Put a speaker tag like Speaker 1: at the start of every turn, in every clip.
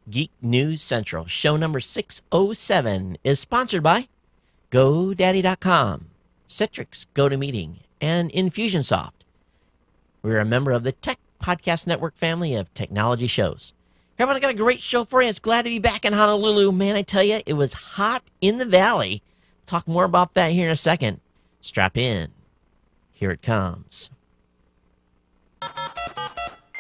Speaker 1: Geek News Central, show number 607, is sponsored by GoDaddy.com, Citrix GoToMeeting, and Infusionsoft. We're a member of the Tech Podcast Network family of technology shows. Hey, everyone, I got a great show for you. It's glad to be back in Honolulu. Man, I tell you, it was hot in the valley. Talk more about that here in a second. Strap in. Here it comes.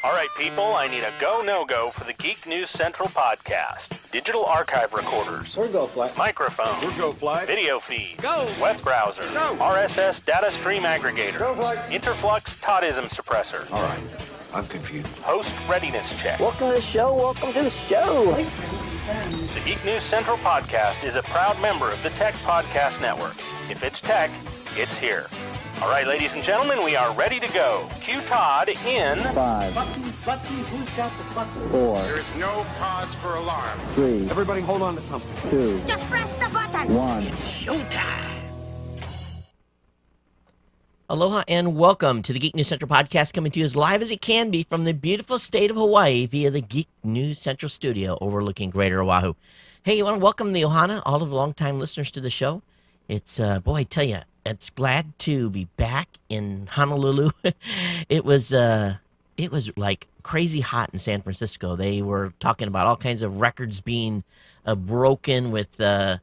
Speaker 2: All right, people, I need a go, no-go for the Geek News Central podcast. Digital archive recorders.
Speaker 3: We're go flight.
Speaker 2: Microphone.
Speaker 3: We're go flight.
Speaker 2: Video feed.
Speaker 3: Go.
Speaker 2: Web browser.
Speaker 3: Go.
Speaker 2: RSS data stream aggregator.
Speaker 3: Go flight.
Speaker 2: Interflux Toddism suppressor.
Speaker 3: All right. I'm confused.
Speaker 2: Host readiness check.
Speaker 4: Welcome to the show. Welcome to the show.
Speaker 5: Voice ready confirmed.
Speaker 2: The Geek News Central podcast is a proud member of the Tech Podcast Network. If it's tech, it's here. All right, ladies and gentlemen, we are ready to go. Cue Todd in
Speaker 4: 5,
Speaker 6: Button, who's got the button?
Speaker 4: 4,
Speaker 3: There is no cause for alarm.
Speaker 4: 3,
Speaker 3: Everybody hold on to something.
Speaker 4: 2,
Speaker 5: Just press the button.
Speaker 4: 1.
Speaker 1: Aloha and welcome to the Geek News Central podcast, coming to you as live as it can be from the beautiful state of Hawaii via the Geek News Central studio overlooking Greater Oahu. Hey, you want to welcome the Ohana, all of the longtime listeners to the show. It's, boy, I tell you, it's glad to be back in Honolulu. It was like crazy hot in San Francisco. They were talking about all kinds of records being broken with the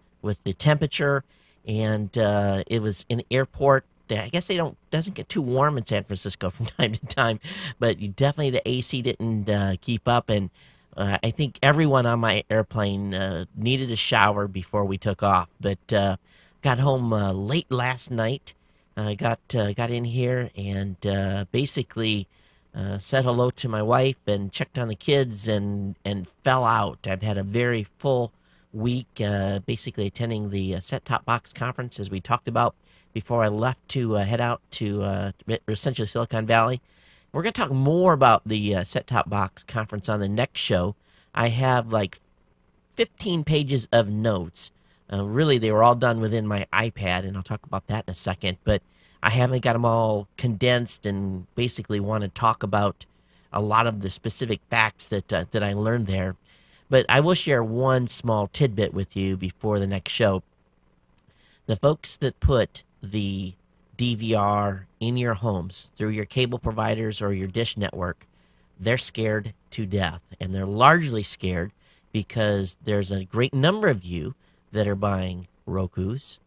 Speaker 1: temperature, and it was in the airport. I guess doesn't get too warm in San Francisco from time to time, but definitely the AC didn't keep up, and I think everyone on my airplane needed a shower before we took off. But got home late last night. I got in here and basically said hello to my wife and checked on the kids and fell out. I've had a very full week, basically attending the set-top box conference, as we talked about before I left to head out to essentially Silicon Valley. We're going to talk more about the set-top box conference on the next show. I have like 15 pages of notes. Really, they were all done within my iPad, and I'll talk about that in a second. But I haven't got them all condensed, and basically want to talk about a lot of the specific facts that I learned there. But I will share one small tidbit with you before the next show. The folks that put the DVR in your homes through your cable providers or your dish network, they're scared to death. And they're largely scared because there's a great number of you that are buying Rokus.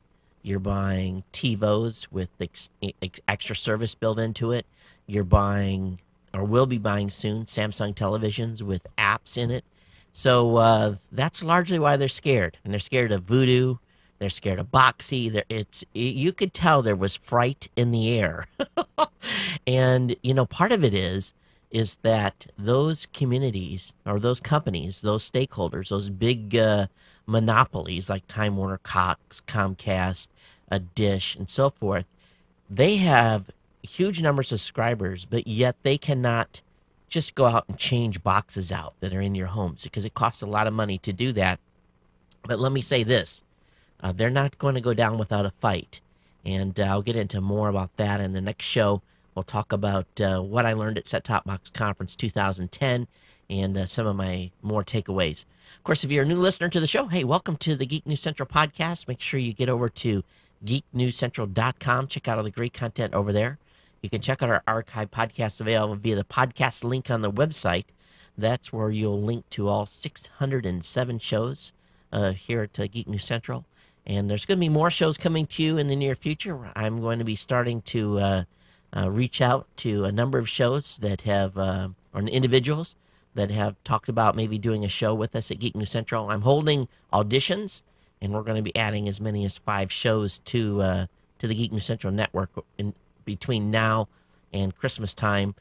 Speaker 1: You're buying TiVos with extra service built into it. You're buying, or will be buying soon, Samsung televisions with apps in it. So that's largely why they're scared. And they're scared of Voodoo. They're scared of Boxy. You could tell there was fright in the air. And, part of it is that those communities or those companies, those stakeholders, those big monopolies like Time Warner, Cox, Comcast, Dish, and so forth, they have huge numbers of subscribers, but yet they cannot just go out and change boxes out that are in your homes because it costs a lot of money to do that. But let me say this. They're not going to go down without a fight. And I'll get into more about that in the next show. We'll talk about what I learned at Set Top Box Conference 2010 and some of my more takeaways. Of course, if you're a new listener to the show, hey, welcome to the Geek News Central podcast. Make sure you get over to geeknewscentral.com. Check out all the great content over there. You can check out our archive podcasts available via the podcast link on the website. That's where you'll link to all 607 shows here at Geek News Central. And there's going to be more shows coming to you in the near future. I'm going to be starting to reach out to a number of shows that have, or individuals that have talked about maybe doing a show with us at Geek News Central. I'm holding auditions, and we're going to be adding as many as 5 shows to the Geek News Central network in between now and Christmas time.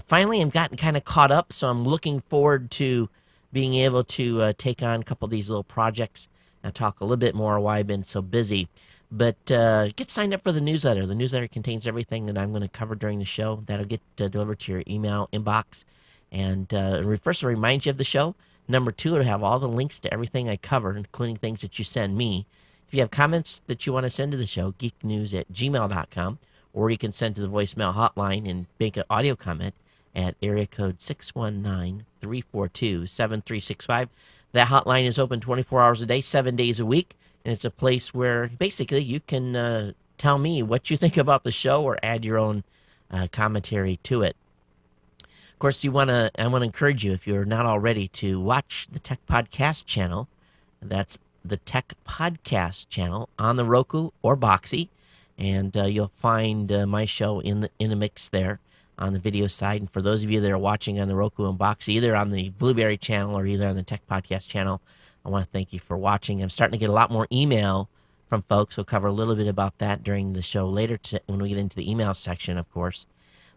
Speaker 1: Finally, I'm gotten kind of caught up, so I'm looking forward to being able to take on a couple of these little projects and talk a little bit more why I've been so busy. But get signed up for the newsletter. The newsletter contains everything that I'm going to cover during the show. That'll get delivered to your email inbox. And first, to remind you of the show. Number 2, it'll have all the links to everything I cover, including things that you send me. If you have comments that you want to send to the show, geeknews@gmail.com, or you can send to the voicemail hotline and make an audio comment at area code 619-342-7365. That hotline is open 24 hours a day, 7 days a week, and it's a place where basically you can tell me what you think about the show or add your own commentary to it. Of course, I want to encourage you, if you're not already, to watch the Tech Podcast channel. That's the Tech Podcast channel on the Roku or Boxy, and you'll find my show in the mix there on the video side. And for those of you that are watching on the Roku and Boxy, either on the Blueberry channel or either on the Tech Podcast channel, I want to thank you for watching. I'm starting to get a lot more email from folks. We'll cover a little bit about that during the show later when we get into the email section, of course.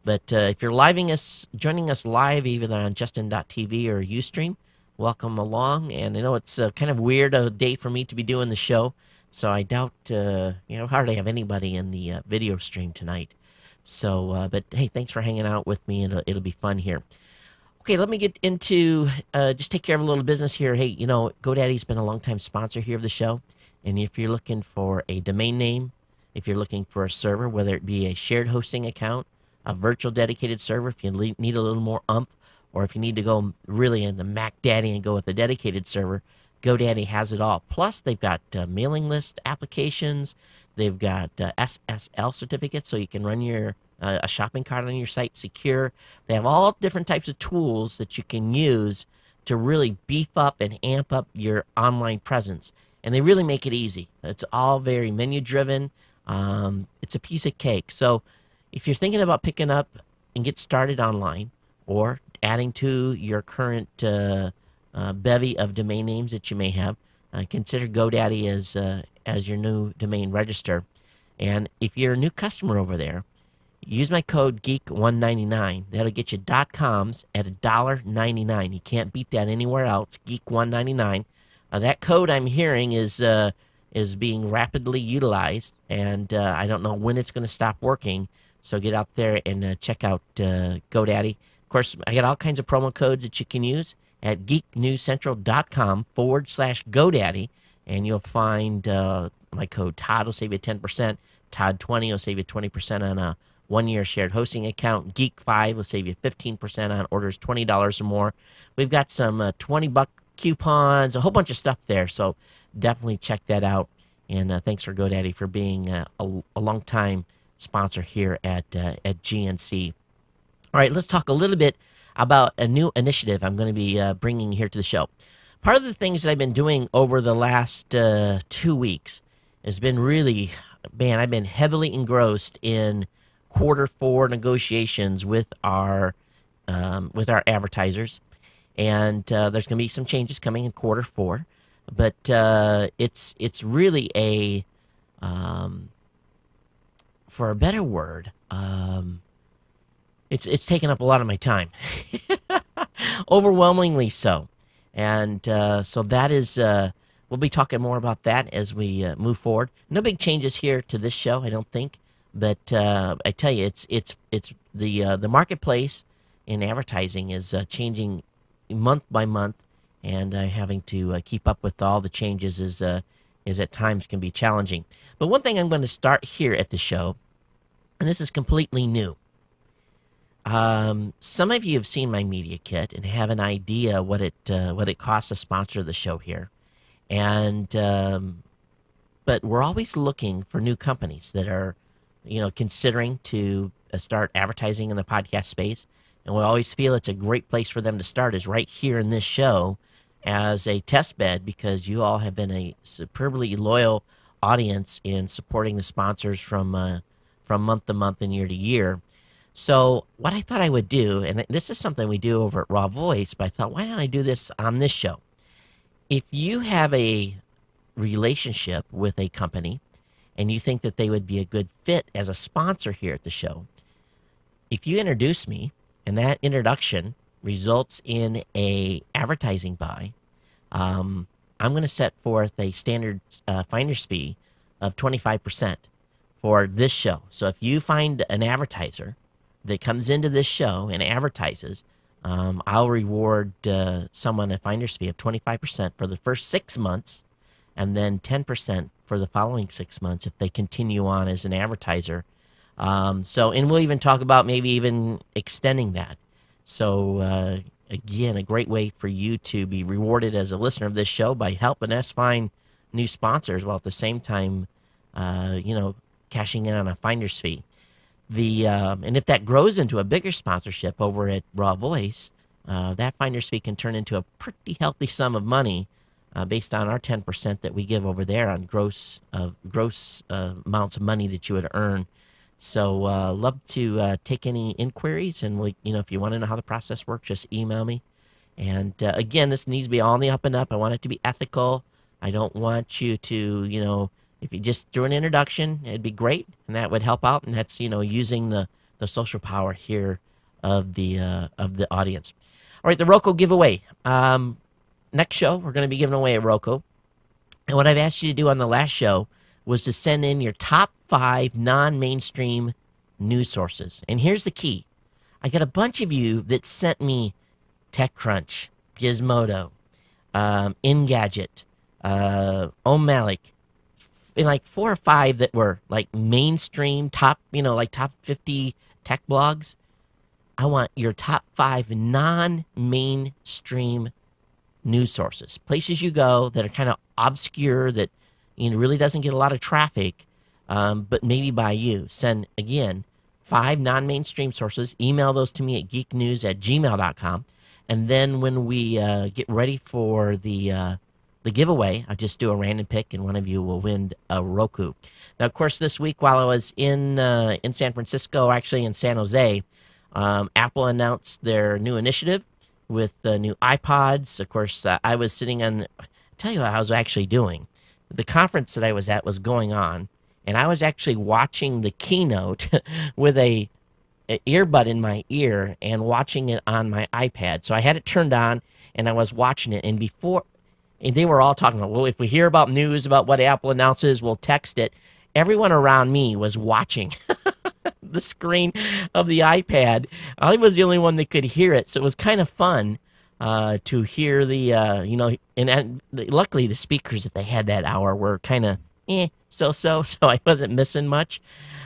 Speaker 1: But if you're joining us live, either on Justin.tv or Ustream, welcome along. And I know it's kind of weird a day for me to be doing the show, so I doubt, hardly have anybody in the video stream tonight. So, but hey, thanks for hanging out with me, and it'll be fun here. Okay, let me get into, just take care of a little business here. Hey, GoDaddy's been a long-time sponsor here of the show. And if you're looking for a domain name, if you're looking for a server, whether it be a shared hosting account, a virtual dedicated server, if you need a little more oomph, or if you need to go really in the Mac Daddy and go with a dedicated server, GoDaddy has it all. Plus, they've got mailing list applications. They've got SSL certificates, so you can run your a shopping cart on your site secure. They have all different types of tools that you can use to really beef up and amp up your online presence. And they really make it easy. It's all very menu-driven. It's a piece of cake. So if you're thinking about picking up and get started online or adding to your current bevy of domain names that you may have, consider GoDaddy as your new domain register. And if you're a new customer over there, use my code GEEK199. That'll get you .coms at $1.99. You can't beat that anywhere else. GEEK199. That code, I'm hearing, is being rapidly utilized, and I don't know when it's going to stop working. So get out there and check out GoDaddy. Of course, I got all kinds of promo codes that you can use at geeknewscentral.com/GoDaddy, and you'll find my code Todd will save you 10%. Todd20 will save you 20% on a one-year shared hosting account. Geek5 will save you 15% on orders $20 or more. We've got some $20 coupons, a whole bunch of stuff there, so definitely check that out. And thanks for GoDaddy for being a long-time sponsor here at GNC. All right, let's talk a little bit about a new initiative I'm going to be bringing here to the show. Part of the things that I've been doing over the last 2 weeks has been really, man, I've been heavily engrossed in Q4 negotiations with our advertisers. And there's going to be some changes coming in Q4, but it's really a, for a better word, it's taken up a lot of my time, overwhelmingly so. And so that is, we'll be talking more about that as we move forward. No big changes here to this show, I don't think, but I tell you, it's the marketplace in advertising is changing month by month, and having to keep up with all the changes is at times can be challenging. But one thing I'm going to start here at the show, and this is completely new. Some of you have seen my media kit and have an idea what it costs to sponsor the show here, and but we're always looking for new companies that are, considering to start advertising in the podcast space. And we always feel it's a great place for them to start is right here in this show as a test bed, because you all have been a superbly loyal audience in supporting the sponsors from month to month and year to year. So what I thought I would do, and this is something we do over at Raw Voice, but I thought, why don't I do this on this show? If you have a relationship with a company and you think that they would be a good fit as a sponsor here at the show, if you introduce me, and that introduction results in a advertising buy, I'm going to set forth a standard finder's fee of 25% for this show. So if you find an advertiser that comes into this show and advertises, I'll reward someone a finder's fee of 25% for the first 6 months, and then 10% for the following 6 months if they continue on as an advertiser. And we'll even talk about maybe even extending that. So again, a great way for you to be rewarded as a listener of this show by helping us find new sponsors while at the same time, cashing in on a finder's fee. And if that grows into a bigger sponsorship over at Raw Voice, that finder's fee can turn into a pretty healthy sum of money based on our 10% that we give over there on gross amounts of money that you would earn. So love to take any inquiries, and if you want to know how the process works, just email me. And again, this needs to be all on the up and up. I want it to be ethical. I don't want you to, if you just do an introduction, it'd be great, and that would help out. And that's using the social power here of the audience. All right, the Roku giveaway. Next show, we're going to be giving away a Roku. And what I've asked you to do on the last show was to send in your top 5 non-mainstream news sources. And here's the key. I got a bunch of you that sent me TechCrunch, Gizmodo, Engadget, O'Malley, and like 4 or 5 that were like mainstream, top 50 tech blogs. I want your top 5 non-mainstream news sources, places you go that are kind of obscure, that really doesn't get a lot of traffic, but maybe by you. Send, again, 5 non-mainstream sources. Email those to me at geeknews@gmail.com. And then when we get ready for the giveaway, I'll just do a random pick, and one of you will win a Roku. Now, of course, this week while I was in San Francisco, actually in San Jose, Apple announced their new initiative with the new iPods. Of course, I was sitting on, I'll tell you what I was actually doing. The conference that I was at was going on, and I was actually watching the keynote with an earbud in my ear and watching it on my iPad. So I had it turned on, and I was watching it. And they were all talking about, well, if we hear about news about what Apple announces, we'll text it. Everyone around me was watching the screen of the iPad. I was the only one that could hear it, so it was kind of fun to hear and luckily the speakers that they had that hour were kind of so I wasn't missing much.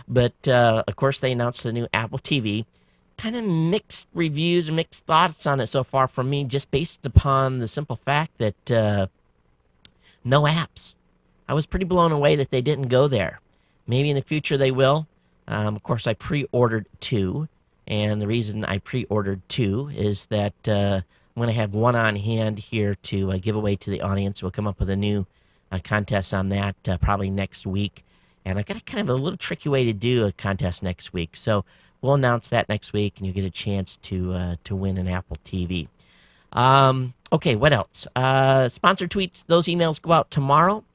Speaker 1: But of course, they announced the new Apple TV. Kind of mixed reviews and mixed thoughts on it so far from me, just based upon the simple fact that no apps. I was pretty blown away that they didn't go there. Maybe in the future they will. Of course, I pre-ordered 2, and the reason I pre-ordered 2 is that I'm going to have one on hand here to give away to the audience. We'll come up with a new contest on that probably next week, and I've got kind of a little tricky way to do a contest next week. So we'll announce that next week, and you get a chance to win an Apple TV. Okay, what else? Sponsor tweets, those emails go out tomorrow.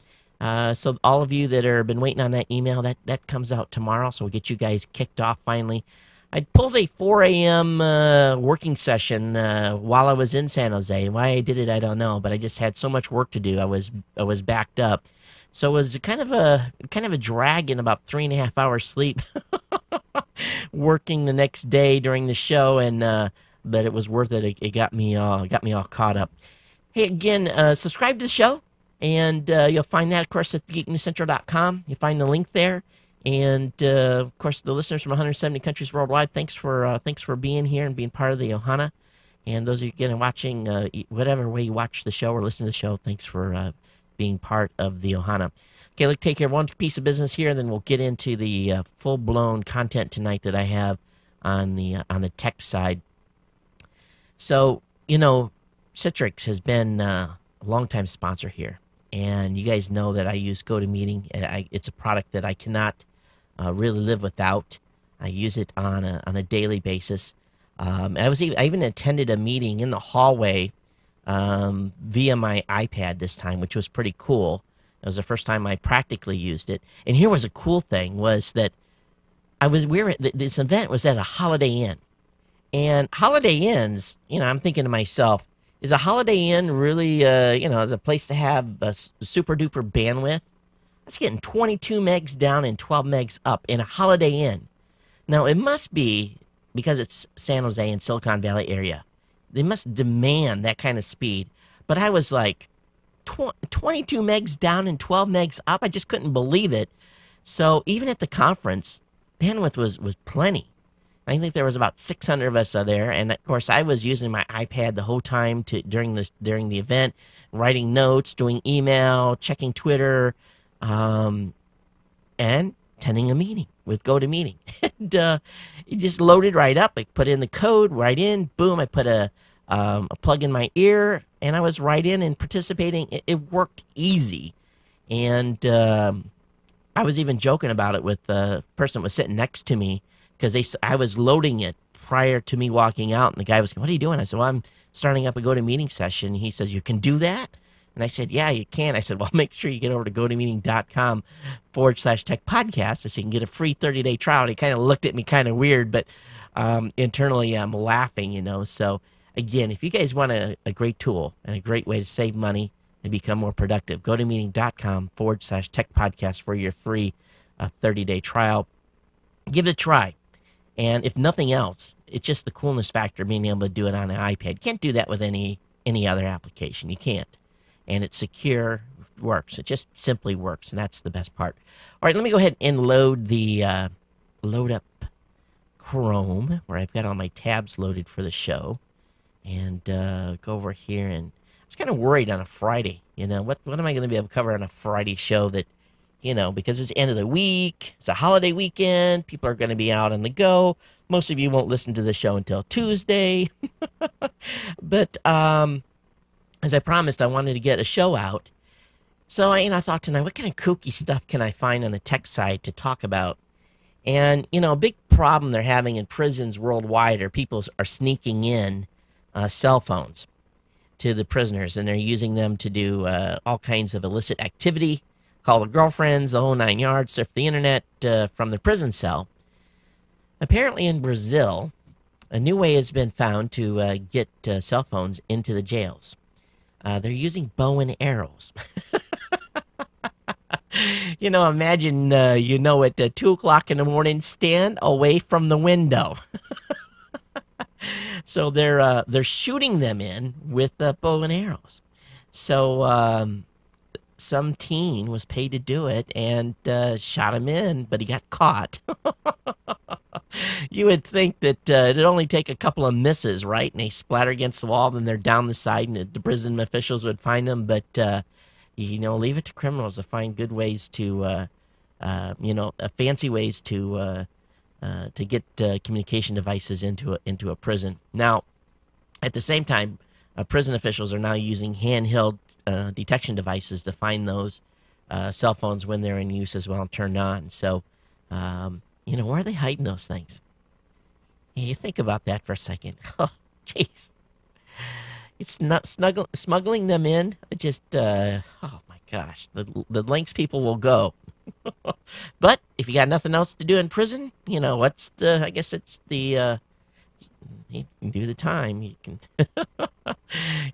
Speaker 1: So all of you that have been waiting on that email, that comes out tomorrow. So we'll get you guys kicked off finally. I pulled a 4 a.m. Working session while I was in San Jose. Why I did it, I don't know, but I just had so much work to do. I was backed up. So it was kind of a drag in about 3.5 hours sleep working the next day during the show, and but it was worth it. It got me all caught up. Hey, again, subscribe to the show. And you'll find that, of course, at geeknewscentral.com. You'll find the link there. And, of course, the listeners from 170 countries worldwide, thanks for being here and being part of the Ohana. And those of you, again, watching, whatever way you watch the show or listen to the show, thanks for being part of the Ohana. Okay, let's take care of one piece of business here, and then we'll get into the full-blown content tonight that I have on the tech side. So, Citrix has been a longtime sponsor here. And you guys know that I use GoToMeeting. It's a product that I cannot really live without. I use it on a daily basis. I even attended a meeting in the hallway via my iPad this time, which was pretty cool. It was the first time I practically used it. And here was a cool thing, was that this event was at a Holiday Inn. And Holiday Inns, I'm thinking to myself, is a Holiday Inn really, is a place to have a super duper bandwidth? That's getting 22 megs down and 12 megs up in a Holiday Inn. Now, it must be because it's San Jose and Silicon Valley area. They must demand that kind of speed. But I was like, 22 megs down and 12 megs up? I just couldn't believe it. So even at the conference, bandwidth was plenty. I think there was about 600 of us there, and of course I was using my iPad the whole time during the event, writing notes, doing email, checking Twitter, and attending a meeting with GoToMeeting. And it just loaded right up. I put in the code right in, boom. I put a plug in my ear, and I was right in and participating. It worked easy, and I was even joking about it with the person that was sitting next to me, because I was loading it prior to me walking out, and the guy was going, "What are you doing?" I said, "Well, I'm starting up a GoToMeeting session." He says, "You can do that?" And I said, "Yeah, you can." I said, "Well, make sure you get over to GoToMeeting.com/tech podcast so you can get a free 30-day trial." And he kind of looked at me kind of weird, but internally I'm laughing, So, again, if you guys want a great tool and a great way to save money and become more productive, GoToMeeting.com/tech podcast for your free 30-day trial. Give it a try. And if nothing else, it's just the coolness factor being able to do it on an iPad. You can't do that with any other application. You can't. And it's secure, works. It just simply works, and that's the best part. All right, let me go ahead and load up Chrome, where I've got all my tabs loaded for the show, and go over here. And I was kind of worried on a Friday. What am I going to be able to cover on a Friday show that, because it's the end of the week, it's a holiday weekend, people are going to be out on the go. Most of you won't listen to the show until Tuesday. But as I promised, I wanted to get a show out. So I thought tonight, what kind of kooky stuff can I find on the tech side to talk about? And, a big problem they're having in prisons worldwide are people are sneaking in cell phones to the prisoners, and they're using them to do all kinds of illicit activity, call their girlfriends, the whole 9 yards, surf the internet from the prison cell. Apparently in Brazil, a new way has been found to get cell phones into the jails. They're using bow and arrows. Imagine, at 2 o'clock in the morning, stand away from the window. So they're shooting them in with bow and arrows. So some teen was paid to do it and shot him in, but he got caught. You would think that it'd only take a couple of misses, right? And they splatter against the wall, then they're down the side, and the prison officials would find them. But leave it to criminals to find good ways to, fancy ways to get communication devices into a prison. Now, at the same time, prison officials are now using handheld detection devices to find those cell phones when they're in use as well and turned on. So, where are they hiding those things? You think about that for a second. Oh, jeez. It's not smuggling them in. Just, oh my gosh, the lengths people will go. But if you got nothing else to do in prison, I guess it's the, you can do the time. You can,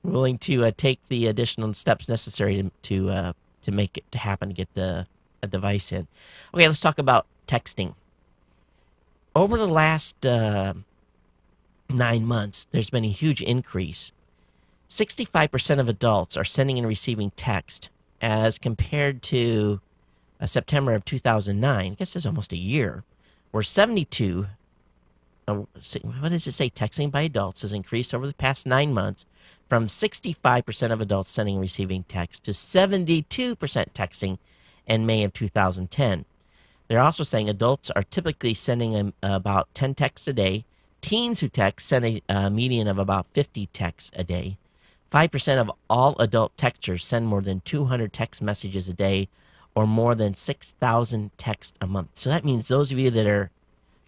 Speaker 1: willing to take the additional steps necessary to make it happen, to get a device in. Okay, let's talk about texting. Over the last 9 months, there's been a huge increase. 65% of adults are sending and receiving text, as compared to September of 2009. I guess it's almost a year, where 72, what does it say? Texting by adults has increased over the past 9 months from 65% of adults sending and receiving text to 72% texting in May of 2010. They're also saying adults are typically sending about 10 texts a day. Teens who text send a median of about 50 texts a day. 5% of all adult texters send more than 200 text messages a day, or more than 6,000 texts a month. So that means those of you that are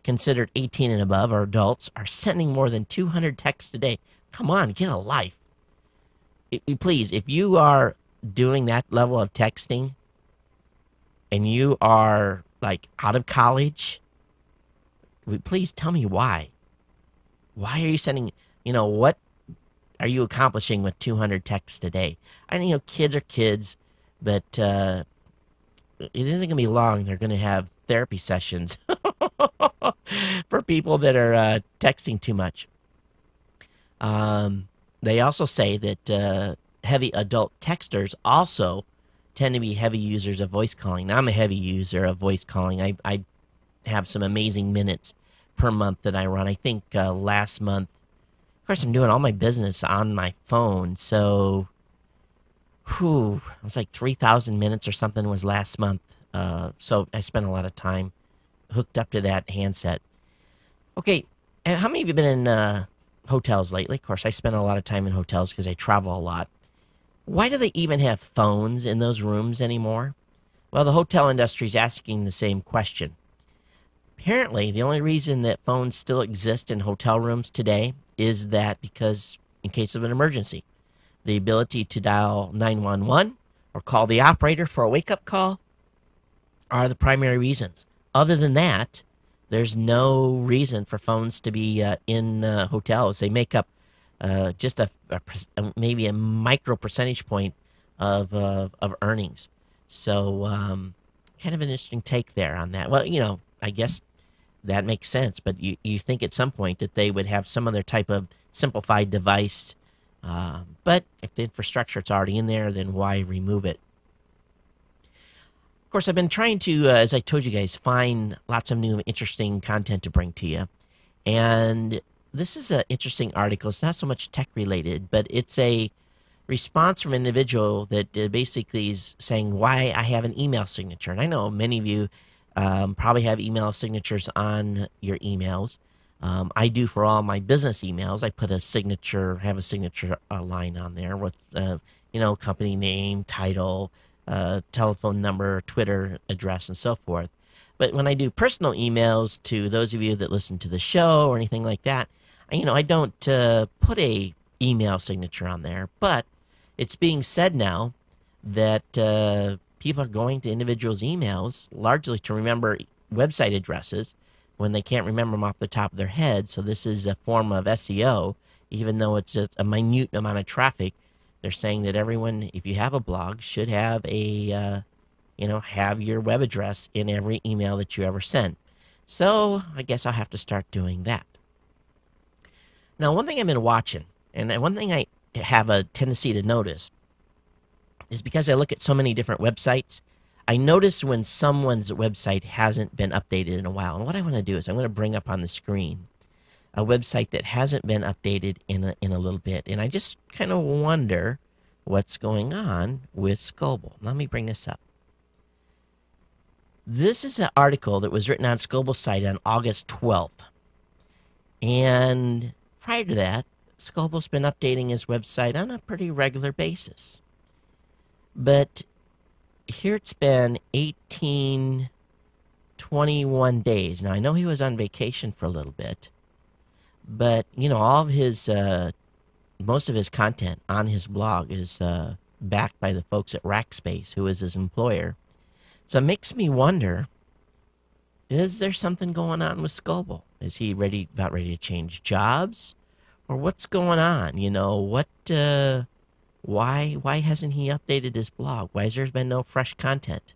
Speaker 1: considered 18 and above, or adults, are sending more than 200 texts a day. Come on, get a life. Please, if you are doing that level of texting and you are like out of college, please tell me why. Why are you sending, what are you accomplishing with 200 texts a day? I know, kids are kids, but it isn't going to be long. They're going to have therapy sessions for people that are texting too much. They also say that heavy adult texters also tend to be heavy users of voice calling. Now, I'm a heavy user of voice calling. I have some amazing minutes per month that I run. I think last month, of course, I'm doing all my business on my phone, so it was like 3,000 minutes or something was last month. So I spent a lot of time hooked up to that handset. Okay, and how many of you been in hotels lately? Of course, I spend a lot of time in hotels because I travel a lot. Why do they even have phones in those rooms anymore? Well, the hotel industry is asking the same question. Apparently, the only reason that phones still exist in hotel rooms today is that because in case of an emergency, the ability to dial 911 or call the operator for a wake-up call are the primary reasons. Other than that, there's no reason for phones to be in hotels. They make up just maybe a micro percentage point of earnings. So kind of an interesting take there on that. Well, I guess that makes sense, but you think at some point that they would have some other type of simplified device. But if the infrastructure's already in there, then why remove it? Of course, I've been trying to, as I told you guys, find lots of new interesting content to bring to you. And this is an interesting article. It's not so much tech related, but it's a response from an individual that basically is saying why I have an email signature. And I know many of you probably have email signatures on your emails. I do for all my business emails. I put a signature, have a signature line on there with, company name, title, telephone number, Twitter address, and so forth. But when I do personal emails to those of you that listen to the show or anything like that, I don't put a email signature on there. But it's being said now that people are going to individuals' emails largely to remember website addresses when they can't remember them off the top of their head. So this is a form of SEO, even though it's a minute amount of traffic. They're saying that everyone, if you have a blog, should have have your web address in every email that you ever send. So I guess I'll have to start doing that. Now, one thing I've been watching, and one thing I have a tendency to notice, is because I look at so many different websites, I notice when someone's website hasn't been updated in a while. And what I want to do is I'm going to bring up on the screen a website that hasn't been updated in a little bit. And I just kind of wonder what's going on with Scoble. Let me bring this up. This is an article that was written on Scoble's site on August 12th. And prior to that, Scoble's been updating his website on a pretty regular basis. But here it's been 21 days. Now, I know he was on vacation for a little bit, but, all of his, most of his content on his blog is backed by the folks at Rackspace, who is his employer. So it makes me wonder, is there something going on with Scoble? Is he about ready to change jobs? Or what's going on? Why hasn't he updated his blog? Why has there been no fresh content?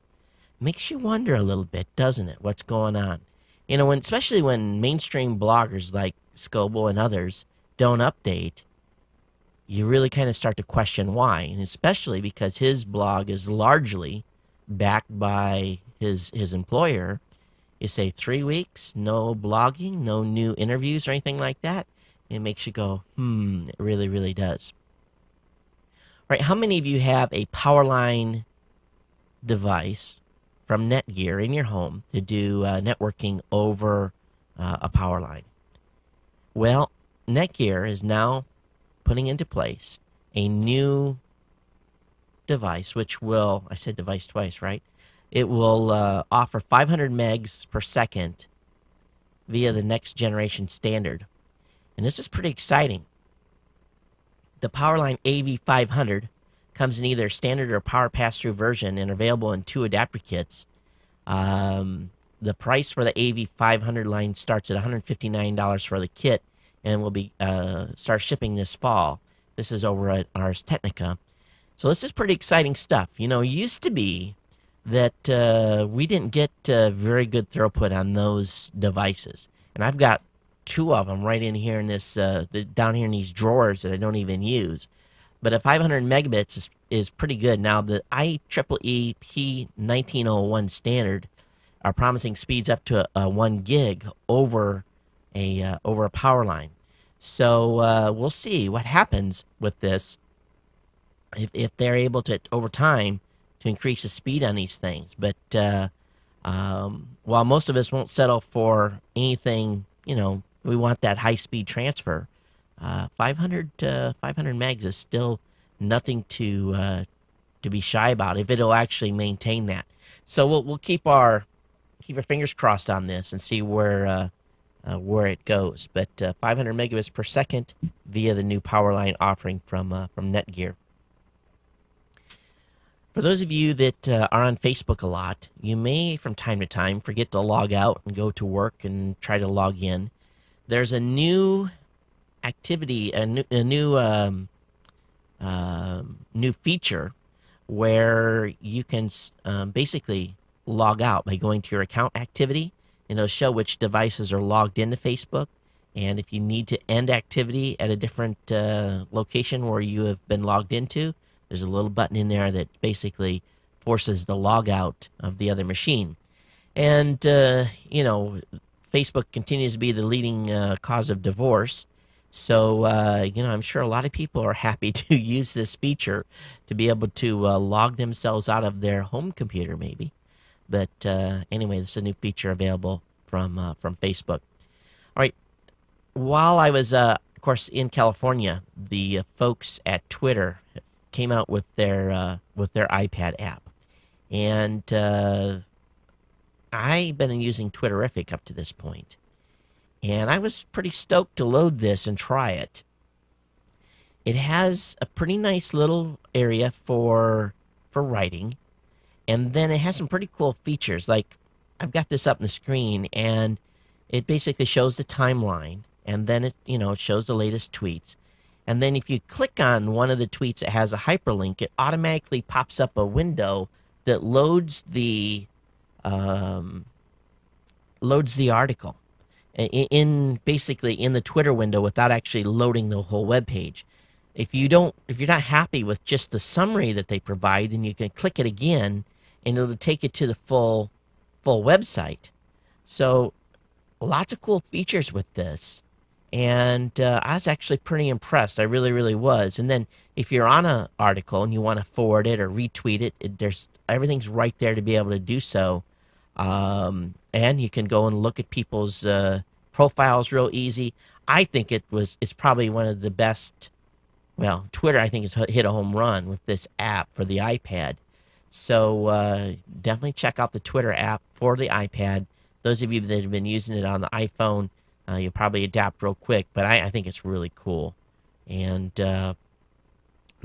Speaker 1: Makes you wonder a little bit, doesn't it? What's going on? Especially when mainstream bloggers like Scoble and others don't update, you really kind of start to question why. And especially because his blog is largely backed by his employer. You say 3 weeks, no blogging, no new interviews or anything like that. It makes you go, it really, really does. Right, how many of you have a Powerline device from Netgear in your home to do networking over a Powerline? Well, Netgear is now putting into place a new device, which will, I said device twice, right? It will offer 500 megs per second via the next generation standard. And this is pretty exciting. The Powerline AV500 comes in either standard or power pass-through version and available in 2 adapter kits. The price for the AV500 line starts at $159 for the kit and will be start shipping this fall. This is over at Ars Technica. So this is pretty exciting stuff. It used to be that we didn't get very good throughput on those devices. And I've got 2 of them right in here in this, down here in these drawers that I don't even use. But a 500 megabits is pretty good. Now, the IEEE P1901 standard are promising speeds up to 1 gig over over a power line. So we'll see what happens with this if they're able to over time to increase the speed on these things. But while most of us won't settle for anything, we want that high speed transfer. 500 megs is still nothing to be shy about if it'll actually maintain that. So we'll keep our fingers crossed on this and see where it goes. But 500 megabits per second via the new power line offering from Netgear. For those of you that are on Facebook a lot, you may from time to time forget to log out and go to work and try to log in. There's a new activity, a new feature where you can basically log out by going to your account activity, and it'll show which devices are logged into Facebook. And if you need to end activity at a different location where you have been logged into, there's a little button in there that basically forces the log out of the other machine. And, Facebook continues to be the leading cause of divorce. So, I'm sure a lot of people are happy to use this feature to be able to log themselves out of their home computer, maybe. But anyway, this is a new feature available from Facebook. All right. While I was, of course, in California, the folks at Twitter came out with their iPad app, and I've been using Twitterific up to this point, and I was pretty stoked to load this and try it. It has a pretty nice little area for writing, and then it has some pretty cool features. Like, I've got this up on the screen, and it basically shows the timeline, and then it shows the latest tweets. And then if you click on one of the tweets that has a hyperlink, it automatically pops up a window that loads the article basically in the Twitter window without actually loading the whole web page. If you're not happy with just the summary that they provide, then you can click it again, and it'll take you to the full website. So lots of cool features with this. And I was actually pretty impressed. I really, really was. And then if you're on an article and you want to forward it or retweet it, everything's right there to be able to do so. And you can go and look at people's profiles real easy. I think it's probably one of the best. Well, Twitter, I think, has hit a home run with this app for the iPad. So definitely check out the Twitter app for the iPad. Those of you that have been using it on the iPhone, you'll probably adapt real quick, but I think it's really cool. And the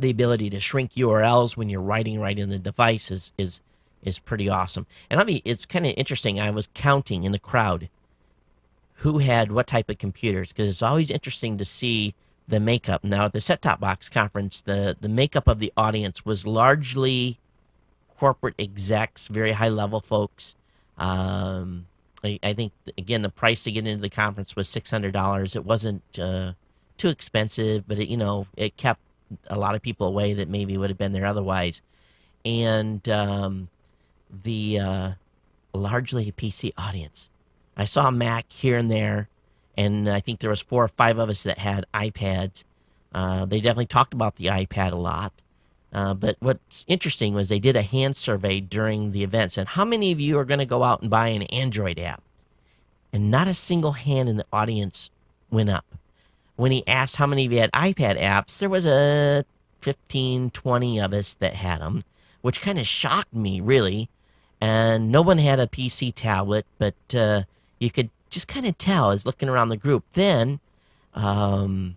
Speaker 1: ability to shrink URLs when you're writing right in the device is pretty awesome. And it's kind of interesting. I was counting in the crowd who had what type of computers, because it's always interesting to see the makeup. Now, at the Set-Top Box conference, the makeup of the audience was largely corporate execs, very high-level folks. I think, again, the price to get into the conference was $600. It wasn't too expensive, but it kept a lot of people away that maybe would have been there otherwise. And the largely a PC audience. I saw a Mac here and there, and I think there was 4 or 5 of us that had iPads. They definitely talked about the iPad a lot. But what's interesting was they did a hand survey during the events. And how many of you are going to go out and buy an Android app? And not a single hand in the audience went up. When he asked how many of you had iPad apps, there was a 15, 20 of us that had them, which kind of shocked me, really. And no one had a PC tablet, but you could just kind of tell as looking around the group. Then another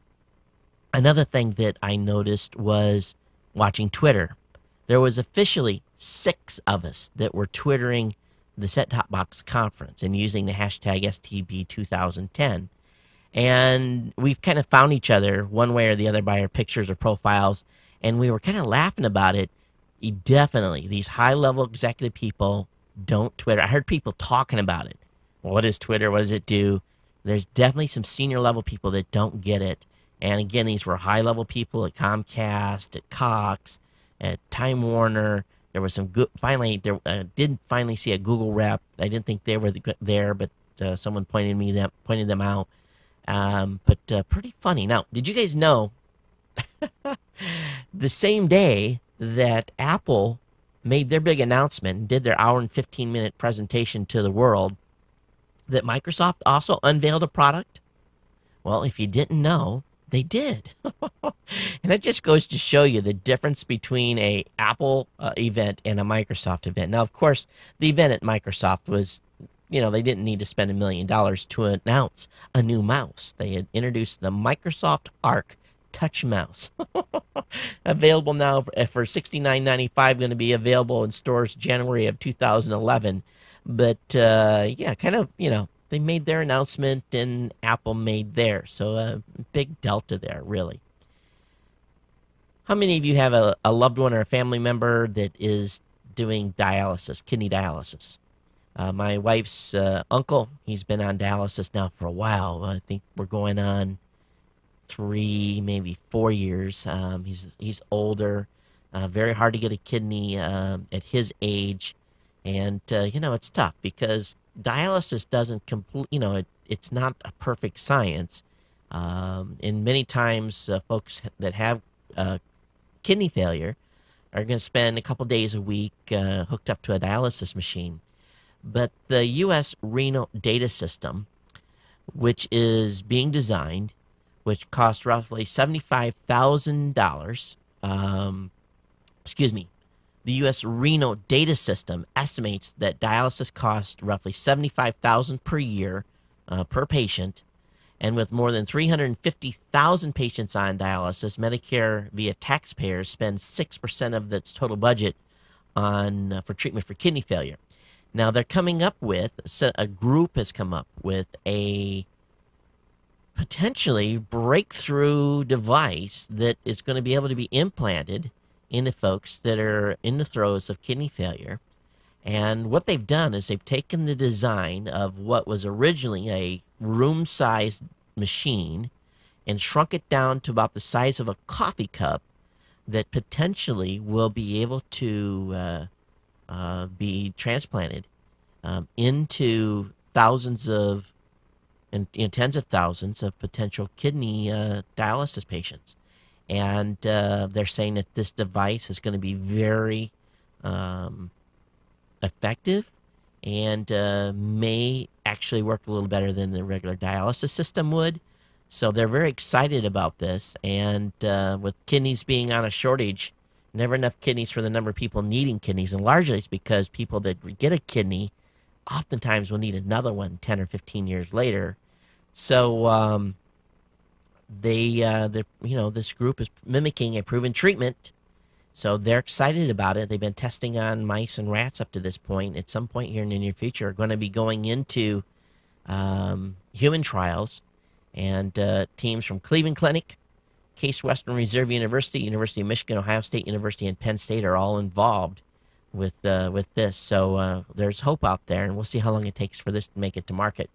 Speaker 1: thing that I noticed was watching Twitter. There was officially 6 of us that were twittering the Set-Top Box conference and using the hashtag STB2010. And we've kind of found each other one way or the other by our pictures or profiles, and we were kind of laughing about it. Definitely, these high-level executive people don't Twitter. I heard people talking about it. Well, what is Twitter? What does it do? There's definitely some senior-level people that don't get it. And again, these were high-level people at Comcast, at Cox, at Time Warner. There was some good. Finally, did finally see a Google rep. I didn't think they were there, but someone pointed them out. But pretty funny. Now, did you guys know the same day that Apple made their big announcement and did their hour and 15-minute presentation to the world, that Microsoft also unveiled a product? Well, if you didn't know, they did. And that just goes to show you the difference between a Apple event and a Microsoft event. Now, of course, the event at Microsoft was, they didn't need to spend $1 million to announce a new mouse. They had introduced the Microsoft Arc Touch Mouse. Available now for $69.95, going to be available in stores January of 2011. But, they made their announcement and Apple made theirs. So a big delta there, really. How many of you have a loved one or a family member that is doing dialysis, kidney dialysis? My wife's uncle, he's been on dialysis now for a while. I think we're going on 3, maybe 4 years. He's older, very hard to get a kidney at his age. And, it's tough because dialysis doesn't complete, it's not a perfect science. And many times folks that have kidney failure are going to spend a couple days a week hooked up to a dialysis machine. But the U.S. renal data system, which is being designed, which costs roughly $75,000, the U.S. renal data system estimates that dialysis costs roughly $75,000 per year per patient, and with more than 350,000 patients on dialysis, Medicare via taxpayers spends 6% of its total budget on for treatment for kidney failure. Now they're coming up with a group has come up with a potentially breakthrough device that is going to be able to be implanted into folks that are in the throes of kidney failure. And what they've done is they've taken the design of what was originally a room-sized machine and shrunk it down to about the size of a coffee cup that potentially will be able to be transplanted into thousands of and tens of thousands of potential kidney dialysis patients. And they're saying that this device is going to be very effective and may actually work a little better than the regular dialysis system would. So they're very excited about this. And with kidneys being on a shortage, never enough kidneys for the number of people needing kidneys. And largely it's because people that get a kidney oftentimes will need another one 10 or 15 years later. So this group is mimicking a proven treatment, so they're excited about it. They've been testing on mice and rats up to this point. At some point here in the near future, are going to be going into human trials, and teams from Cleveland Clinic, Case Western Reserve University, University of Michigan, Ohio State University, and Penn State are all involved with this. So there's hope out there, and we'll see how long it takes for this to make it to market.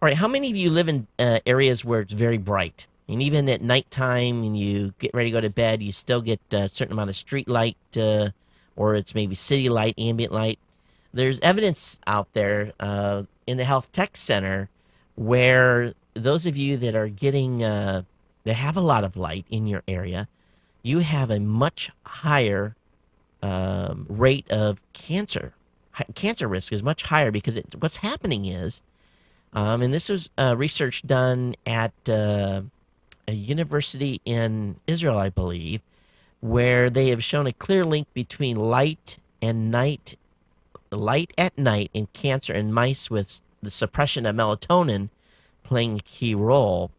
Speaker 1: All right, how many of you live in areas where it's very bright? And even at nighttime, and you get ready to go to bed, you still get a certain amount of street light, or it's maybe city light, ambient light. There's evidence out there in the Health Tech Center where those of you that are getting, that have a lot of light in your area, you have a much higher rate of cancer. Cancer risk is much higher because what's happening is, and this was research done at a university in Israel, I believe, where they have shown a clear link between light at night and cancer in mice, with the suppression of melatonin playing a key role.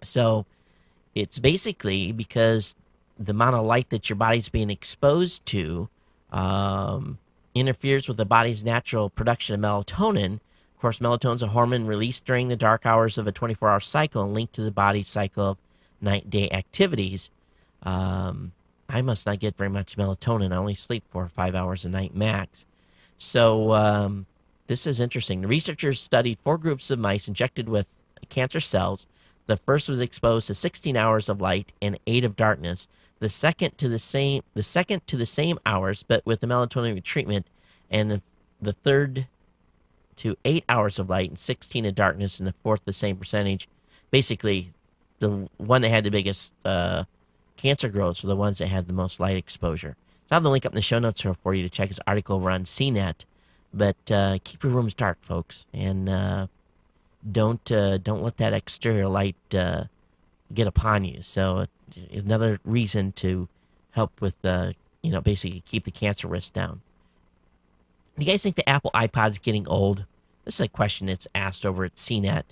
Speaker 1: So it's basically because the amount of light that your body's being exposed to interferes with the body's natural production of melatonin. Of course, melatonin is a hormone released during the dark hours of a 24-hour cycle and linked to the body's cycle of night-day activities. I must not get very much melatonin. I only sleep 4 or 5 hours a night max. So this is interesting. The researchers studied 4 groups of mice injected with cancer cells. The first was exposed to 16 hours of light and 8 of darkness. The second to the same hours, but with the melatonin treatment, and the third to 8 hours of light and 16 of darkness, and the fourth the same percentage basically the one that had the biggest cancer growths were the ones that had the most light exposure. So I'll have the link up in the show notes for you to check his article over on CNET. But keep your rooms dark, folks, and don't let that exterior light get upon you. So another reason to help with basically keep the cancer risk down. Do you guys think the Apple iPod's getting old? This is a question that's asked over at CNET.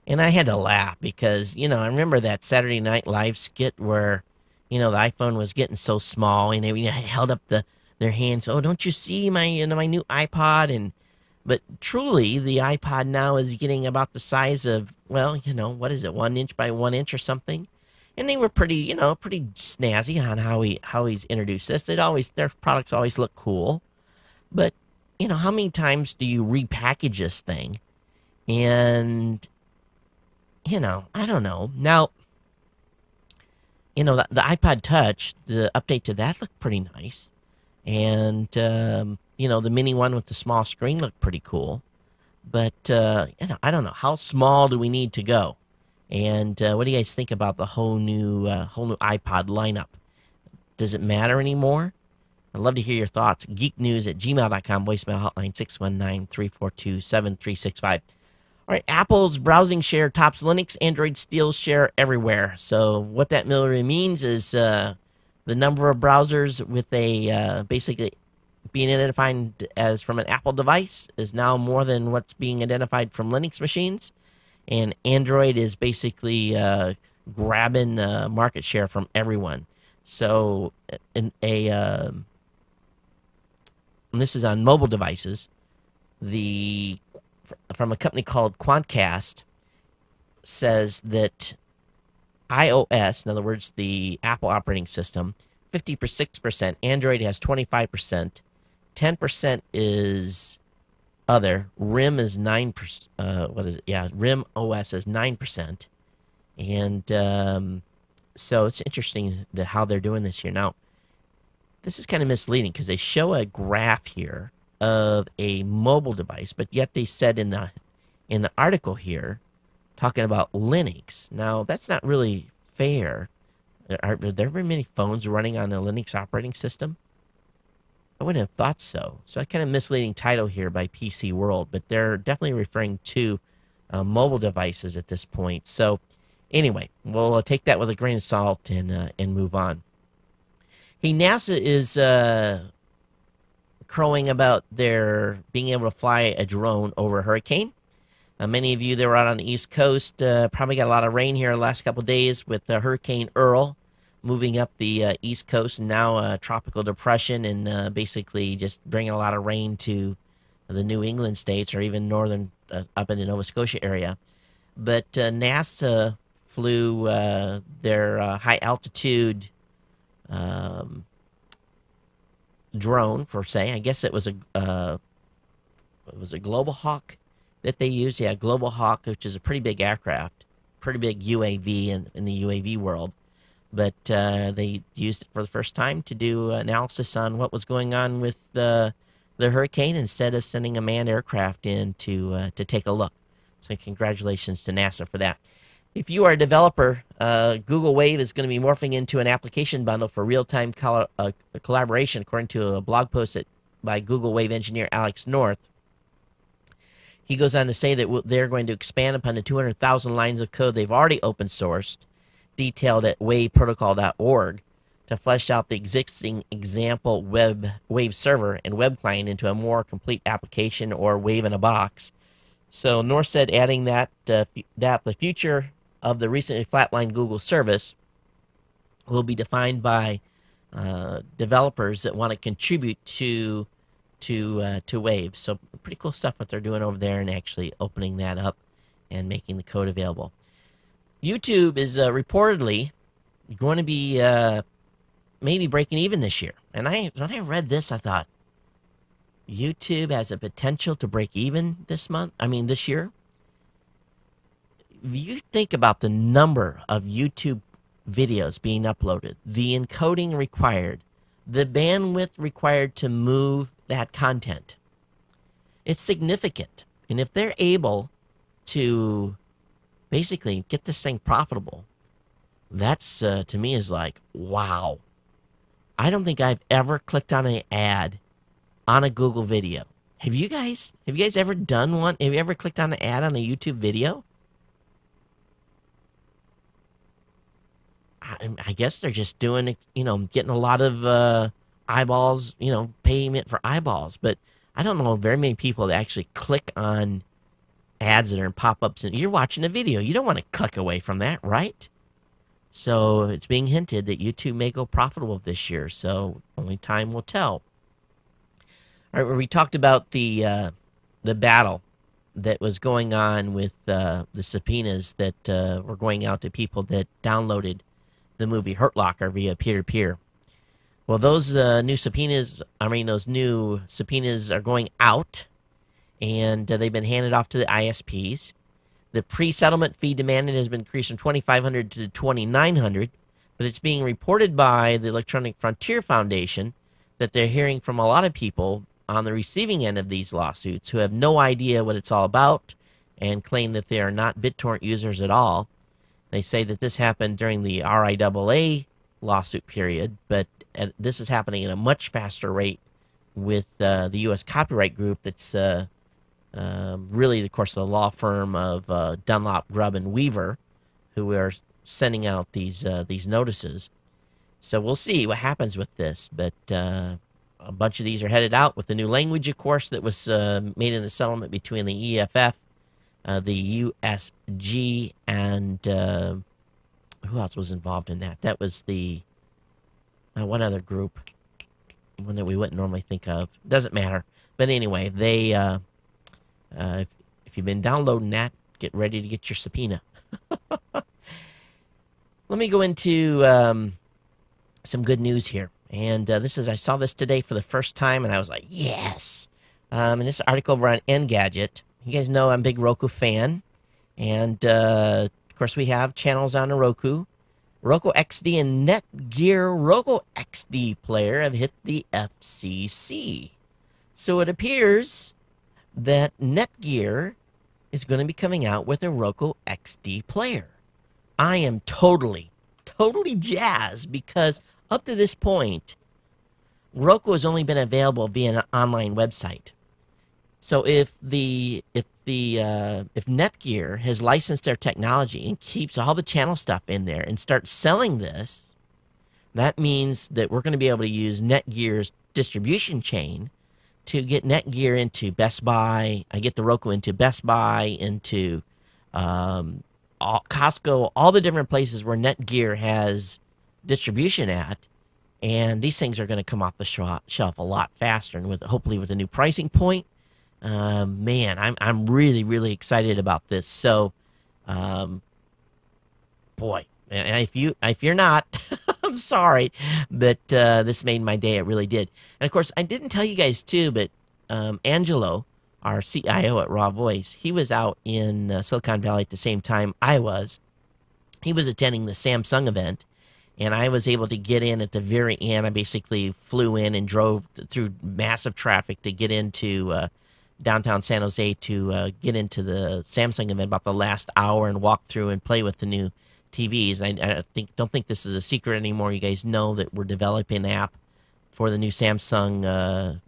Speaker 1: And I had to laugh because, I remember that Saturday Night Live skit where, the iPhone was getting so small and they held up their hands. Oh, don't you see my my new iPod? But truly, the iPod now is getting about the size of, what is it, 1 inch by 1 inch or something? And they were pretty snazzy on how he's introduced this. Their products always look cool. But, how many times do you repackage this thing? And, I don't know. Now, the iPod Touch, the update to that looked pretty nice. And, the mini one with the small screen looked pretty cool. But, I don't know. How small do we need to go? And what do you guys think about the whole new iPod lineup? Does it matter anymore? I'd love to hear your thoughts. geeknews@gmail.com, voicemail hotline 619-342-7365. All right, Apple's browsing share tops Linux, Android steals share everywhere. So what that really means is the number of browsers with a basically being identified as from an Apple device is now more than what's being identified from Linux machines. And Android is basically grabbing market share from everyone. So and this is on mobile devices. From a company called Quantcast says that iOS, in other words, the Apple operating system, 56%. Android has 25%. 10% is other. RIM is 9%. What is it? Yeah, RIM OS is 9%. And so it's interesting that how they're doing this here. Now, this is kind of misleading because they show a graph here of a mobile device, but yet they said in the article here, talking about Linux. Now, that's not really fair. Are there very many phones running on a Linux operating system? I wouldn't have thought so. So, a kind of misleading title here by PC World, but they're definitely referring to mobile devices at this point. So, anyway, we'll take that with a grain of salt and move on. Hey, NASA is crowing about their being able to fly a drone over a hurricane. Many of you that were out on the East Coast probably got a lot of rain here the last couple of days with Hurricane Earl moving up the East Coast and now a tropical depression and basically just bringing a lot of rain to the New England states or even northern up in the Nova Scotia area. But NASA flew their high altitude drone for say. I guess it was a Global Hawk that they used. Yeah, Global Hawk, which is a pretty big aircraft, pretty big UAV in the UAV world. But they used it for the first time to do analysis on what was going on with the hurricane instead of sending a manned aircraft in to take a look. So congratulations to NASA for that. If you are a developer, Google Wave is going to be morphing into an application bundle for real-time collaboration, according to a blog post by Google Wave engineer Alex North. He goes on to say that they're going to expand upon the 200,000 lines of code they've already open-sourced, detailed at waveprotocol.org, to flesh out the existing example Wave server and web client into a more complete application or Wave in a box. So North said, adding that the future of the recently flatlined Google service will be defined by developers that want to contribute to Wave. So pretty cool stuff what they're doing over there and actually opening that up and making the code available. YouTube is reportedly going to be maybe breaking even this year. And when I read this, I thought, YouTube has a potential to break even this year. You think about the number of YouTube videos being uploaded, the encoding required, the bandwidth required to move that content. It's significant. And if they're able to basically get this thing profitable. That's, to me, is like, wow. I don't think I've ever clicked on an ad on a Google video. Have you guys ever done one? Have you ever clicked on an ad on a YouTube video? I guess they're just doing it, getting a lot of eyeballs, payment for eyeballs. But I don't know very many people that actually click on ads that are in pop-ups. And you're watching a video. You don't want to click away from that, right? So it's being hinted that YouTube may go profitable this year. So only time will tell. All right, where we talked about the battle that was going on with the subpoenas that were going out to people that downloaded the movie Hurt Locker via peer-to-peer. Well, those new subpoenas are going out, and they've been handed off to the ISPs. The pre-settlement fee demanded has been increased from $2,500 to $2,900, but it's being reported by the Electronic Frontier Foundation that they're hearing from a lot of people on the receiving end of these lawsuits who have no idea what it's all about and claim that they are not BitTorrent users at all. They say that this happened during the RIAA lawsuit period, but this is happening at a much faster rate with the U.S. Copyright Group that's really, of course, the law firm of Dunlop, Grubb, and Weaver, who are sending out these notices. So we'll see what happens with this, but a bunch of these are headed out with the new language, of course, that was made in the settlement between the EFF, the USG, and who else was involved in that? That was the one other group, one that we wouldn't normally think of. Doesn't matter. But anyway, they if you've been downloading that, get ready to get your subpoena. Let me go into some good news here. And I saw this today for the first time, and I was like, yes. And this article over on Engadget. You guys know I'm a big Roku fan. And, of course, we have channels on the Roku. Roku XD and Netgear Roku XD player have hit the FCC. So it appears that Netgear is going to be coming out with a Roku XD player. I am totally jazzed because up to this point, Roku has only been available via an online website. So if Netgear has licensed their technology and keeps all the channel stuff in there and starts selling this, that means that we're going to be able to use Netgear's distribution chain to get Netgear into Best Buy. I get the Roku into Best Buy, into Costco, all the different places where Netgear has distribution at. And these things are going to come off the shelf a lot faster, and hopefully with a new pricing point. Man, I'm really excited about this. So, boy, and if you're not, I'm sorry, but this made my day. It really did. And of course, I didn't tell you guys too, but Angelo, our CIO at Raw Voice, he was out in Silicon Valley at the same time I was. He was attending the Samsung event. And I was able to get in at the very end. I basically flew in and drove through massive traffic to get into downtown San Jose to get into the Samsung event about the last hour and walk through and play with the new TVs. And I don't think this is a secret anymore. You guys know that we're developing an app for the new Samsung.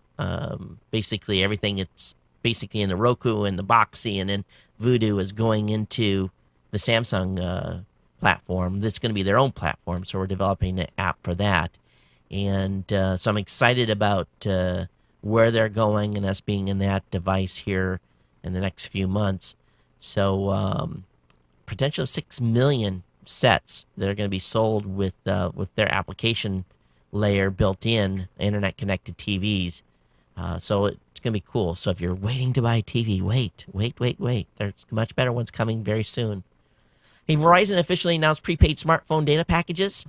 Speaker 1: Basically, everything it's basically in the Roku and the Boxy, and then Vudu is going into the Samsung platform. This is going to be their own platform, so we're developing an app for that. And so I'm excited about where they're going and us being in that device here in the next few months. So potential 6 million sets that are going to be sold with their application layer built in, internet connected TVs. So it's going to be cool. So if you're waiting to buy a TV, wait. There's much better ones coming very soon. Hey, Verizon officially announced prepaid smartphone data packages.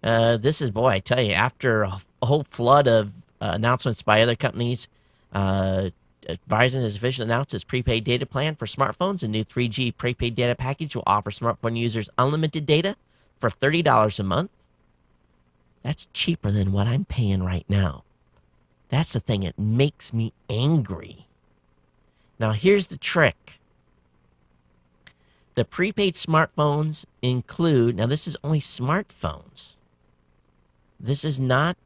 Speaker 1: This is, boy, I tell you, after a whole flood of announcements by other companies, Verizon has officially announced its prepaid data plan for smartphones. A new 3G prepaid data package will offer smartphone users unlimited data for $30 a month. That's cheaper than what I'm paying right now. That's the thing that makes me angry. Now, here's the trick. The prepaid smartphones include, now this is only smartphones. This is not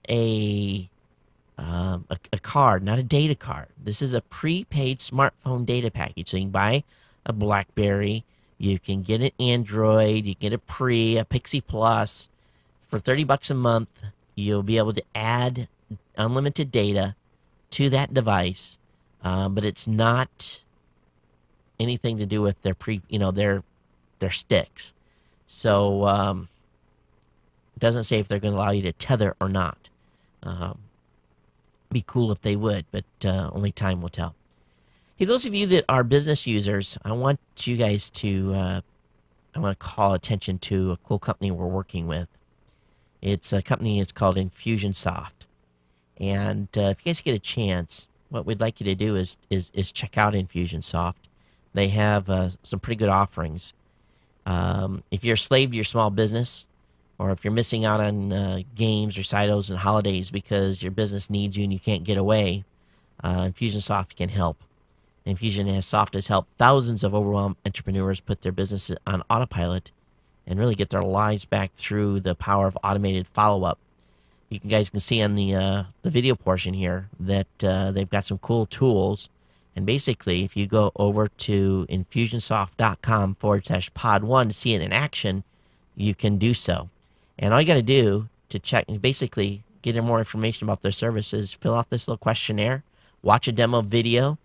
Speaker 1: a card, not a data card. This is a prepaid smartphone data package. So you can buy a BlackBerry, you can get an Android, you can get a Pixie Plus. For $30 a month, you'll be able to add unlimited data to that device, but it's not anything to do with their their sticks. So it doesn't say if they're going to allow you to tether or not. Be cool if they would, but only time will tell. Hey, those of you that are business users, I want you guys to I want to call attention to a cool company we're working with. It's a company, it's called Infusionsoft. And if you guys get a chance, what we'd like you to do is check out Infusionsoft. They have some pretty good offerings. If you're a slave to your small business, or if you're missing out on games, recitals, and holidays because your business needs you and you can't get away, Infusionsoft can help. Infusionsoft has helped thousands of overwhelmed entrepreneurs put their businesses on autopilot and really get their lives back through the power of automated follow-up. You guys can see on the video portion here that they've got some cool tools. And basically, if you go over to infusionsoft.com/pod1 to see it in action, you can do so. And all you got to do to check and basically get more information about their services, fill out this little questionnaire, watch a demo video,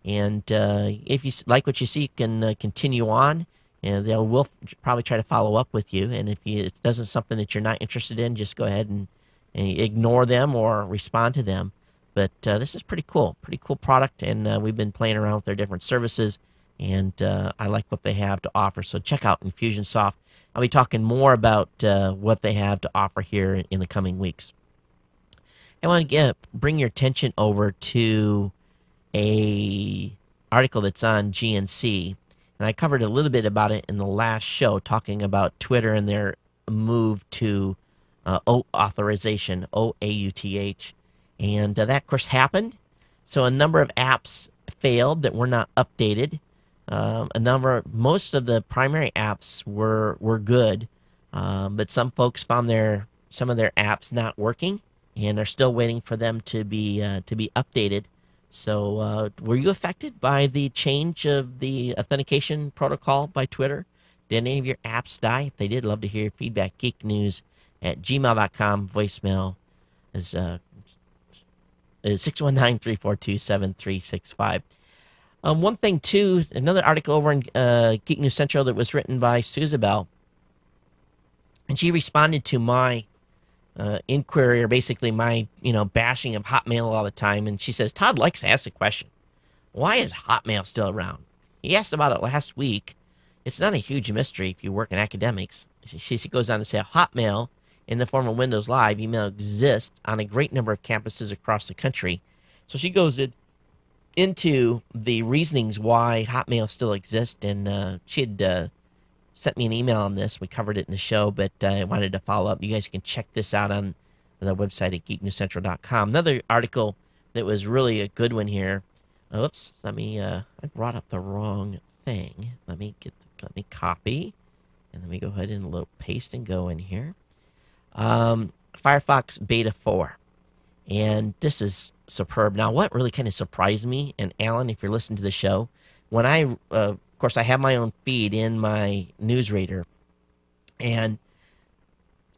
Speaker 1: and if you like what you see, you can continue on. And they will probably try to follow up with you. And if it doesn't something that you're not interested in, just go ahead and ignore them or respond to them. But this is pretty cool product, and we've been playing around with their different services, and I like what they have to offer. So check out Infusionsoft. I'll be talking more about what they have to offer here in the coming weeks. I want to bring your attention over to a article that's on GNC, and I covered a little bit about it in the last show, talking about Twitter and their move to authorization, OAUTH. And that, of course, happened. So a number of apps failed that were not updated. Most of the primary apps were good, but some folks found some of their apps not working, and are still waiting for them to be updated. So, were you affected by the change of the authentication protocol by Twitter? Did any of your apps die? If they did, love to hear your feedback. geeknews@gmail.com. Voicemail is 619-342-7365. One thing, too, another article over in Geek News Central that was written by Suzabel, and she responded to my inquiry, or basically my bashing of Hotmail all the time, and she says, Todd likes to ask the question, why is Hotmail still around? He asked about it last week. It's not a huge mystery if you work in academics. She goes on to say, Hotmail, in the form of Windows Live, email exists on a great number of campuses across the country. So she goes into the reasonings why Hotmail still exists, and she had sent me an email on this. We covered it in the show, but I wanted to follow up. You guys can check this out on the website at geeknewscentral.com. Another article that was really a good one here. Oops, I brought up the wrong thing. Let me copy, and let me go ahead and paste and go in here. Firefox Beta 4, and this is superb. Now, what really kind of surprised me, and Alan, if you're listening to the show, when of course, I have my own feed in my newsreader, and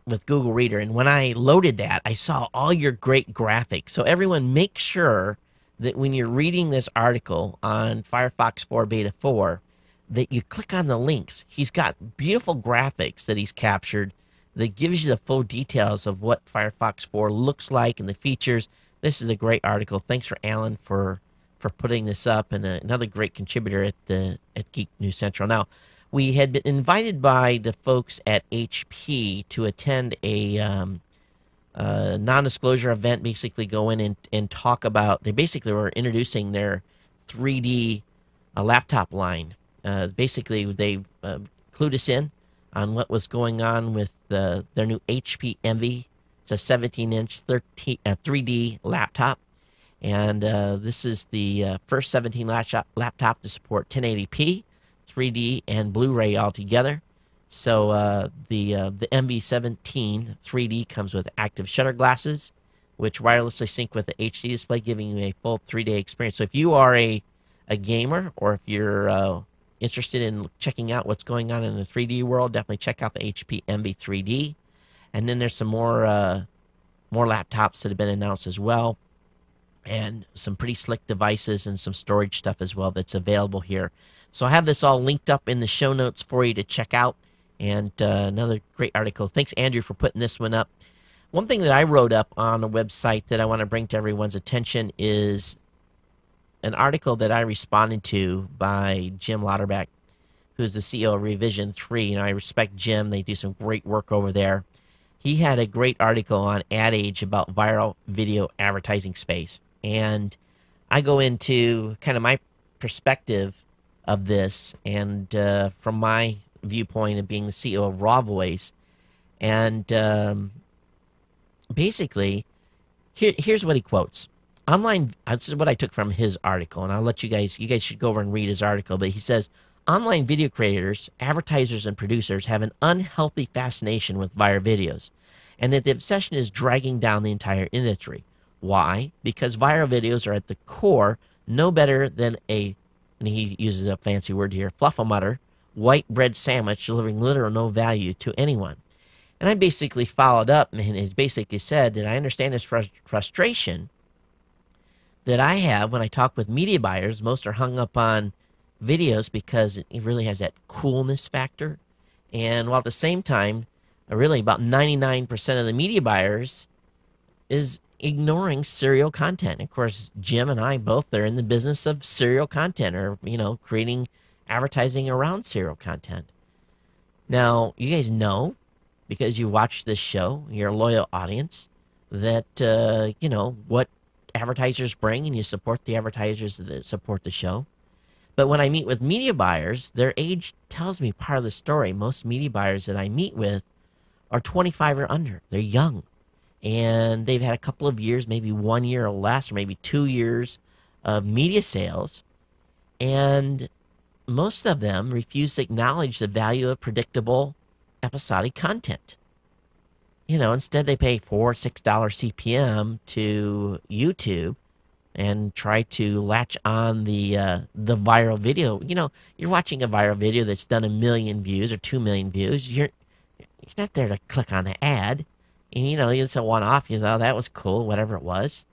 Speaker 1: with Google Reader, and when I loaded that, I saw all your great graphics. So everyone, make sure that when you're reading this article on Firefox 4 Beta 4, that you click on the links. He's got beautiful graphics that he's captured that gives you the full details of what Firefox 4 looks like and the features. This is a great article. Thanks for Alan for putting this up, and another great contributor at Geek News Central. Now, we had been invited by the folks at HP to attend a non-disclosure event, basically go in and talk about, they basically were introducing their 3D laptop line. Basically, they clued us in on what was going on with their new HP Envy. It's a 17-inch 3D laptop. And this is the first 17 laptop to support 1080p, 3D, and Blu-ray all together. So the MV17 3D comes with active shutter glasses, which wirelessly sync with the HD display, giving you a full 3D experience. So if you are a gamer, or if you're interested in checking out what's going on in the 3D world, definitely check out the HP Envy 3D. And then there's some more laptops that have been announced as well, and some pretty slick devices and some storage stuff as well that's available here. So I have this all linked up in the show notes for you to check out, and another great article. Thanks, Andrew, for putting this one up. One thing that I wrote up on a website that I want to bring to everyone's attention is an article that I responded to by Jim Lauterbach, who's the CEO of Revision 3. And I respect Jim. They do some great work over there. He had a great article on Ad Age about viral video advertising space. And I go into kind of my perspective of this, and from my viewpoint of being the CEO of Raw Voice. And basically, here's what he quotes. Online, this is what I took from his article, and I'll let you guys should go over and read his article. But he says, online video creators, advertisers, and producers have an unhealthy fascination with viral videos, and that the obsession is dragging down the entire industry. Why? Because viral videos are at the core no better than and he uses a fancy word here, fluff-a-mutter, white bread sandwich delivering little or no value to anyone. And I basically followed up, and it basically said that I understand this frustration that I have when I talk with media buyers. Most are hung up on videos because it really has that coolness factor. And while at the same time, really about 99% of the media buyers is ignoring serial content. Of course, Jim and I both are in the business of serial content, or, creating advertising around serial content. Now, you guys know, because you watch this show, you're a loyal audience, that, what advertisers bring, and you support the advertisers that support the show. But when I meet with media buyers, their age tells me part of the story. Most media buyers that I meet with are 25 or under. They're young, and they've had a couple of years, maybe 1 year or less, or maybe 2 years of media sales, and most of them refuse to acknowledge the value of predictable episodic content. Instead they pay $4 or $6 CPM to YouTube and try to latch on the viral video. You're watching a viral video that's done 1 million views or 2 million views. You're not there to click on the ad. And, it's a one-off. Oh, that was cool, whatever it was.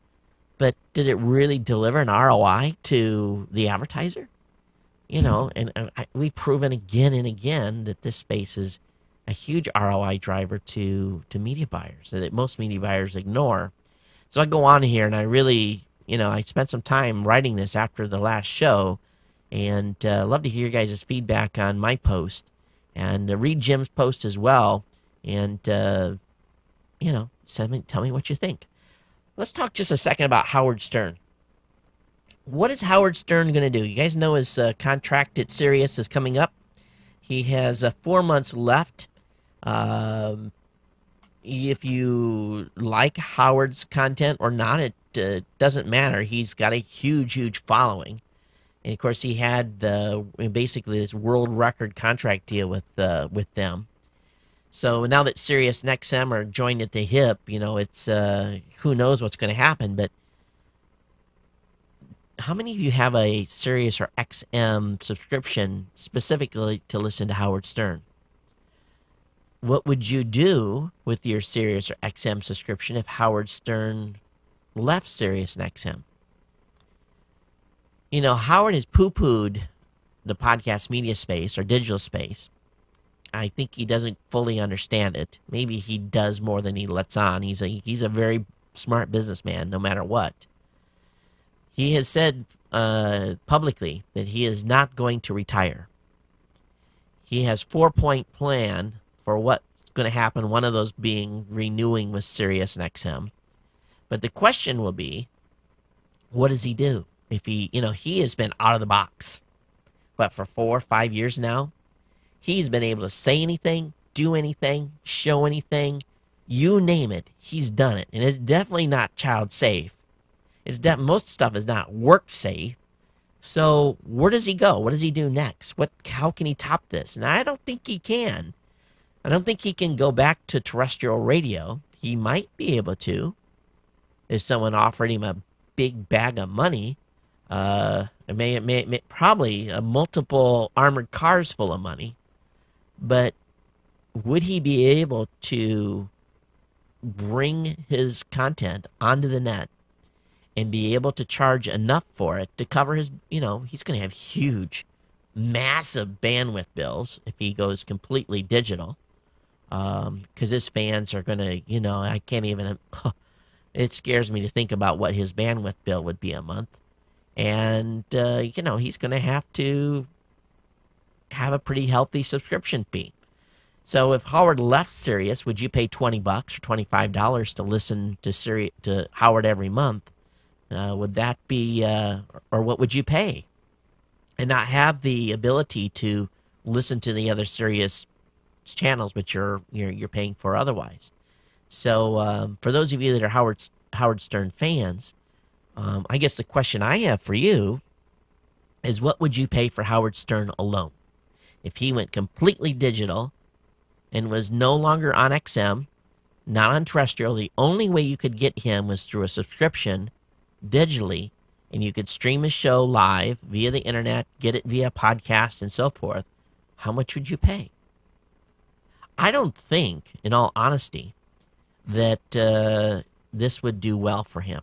Speaker 1: But did it really deliver an ROI to the advertiser? We've proven again and again that this space is a huge ROI driver to media buyers that most media buyers ignore. So I go on here, and I really, I spent some time writing this after the last show, and love to hear your guys' feedback on my post, and read Jim's post as well, and, tell me what you think. Let's talk just a second about Howard Stern. What is Howard Stern going to do? You guys know his contract at Sirius is coming up. He has 4 months left. If you like Howard's content or not, it doesn't matter. He's got a huge following. And, of course, he had basically this world record contract deal with them. So now that Sirius and XM are joined at the hip, it's who knows what's going to happen. But how many of you have a Sirius or XM subscription specifically to listen to Howard Stern? What would you do with your Sirius or XM subscription if Howard Stern left Sirius and XM? Howard has poo-pooed the podcast media space or digital space. I think he doesn't fully understand it. Maybe he does more than he lets on. He's a very smart businessman, no matter what. He has said publicly that he is not going to retire. He has 4-point plan for what's going to happen, one of those being renewing with Sirius and XM. But the question will be, what does he do? If he has been out of the box, for 4 or 5 years now. He's been able to say anything, do anything, show anything, you name it, he's done it. And it's definitely not child safe. Most stuff is not work safe. So where does he go? What does he do next? How can he top this? And I don't think he can. I don't think he can go back to terrestrial radio. He might be able to if someone offered him a big bag of money. Probably multiple armored cars full of money. But would he be able to bring his content onto the net and be able to charge enough for it to cover his, he's going to have huge, massive bandwidth bills if he goes completely digital. Because his fans are going to, I can't even, it scares me to think about what his bandwidth bill would be a month. And, he's going to have to have a pretty healthy subscription fee. So if Howard left Sirius, would you pay $20 or $25 to listen to Howard every month? Would that be, or what would you pay? And not have the ability to listen to the other Sirius channels, which you're paying for otherwise. So for those of you that are Howard Stern fans, I guess the question I have for you is, what would you pay for Howard Stern alone? If he went completely digital and was no longer on XM, not on terrestrial, the only way you could get him was through a subscription digitally, and you could stream his show live via the internet, get it via podcast and so forth, how much would you pay? I don't think, in all honesty, that this would do well for him.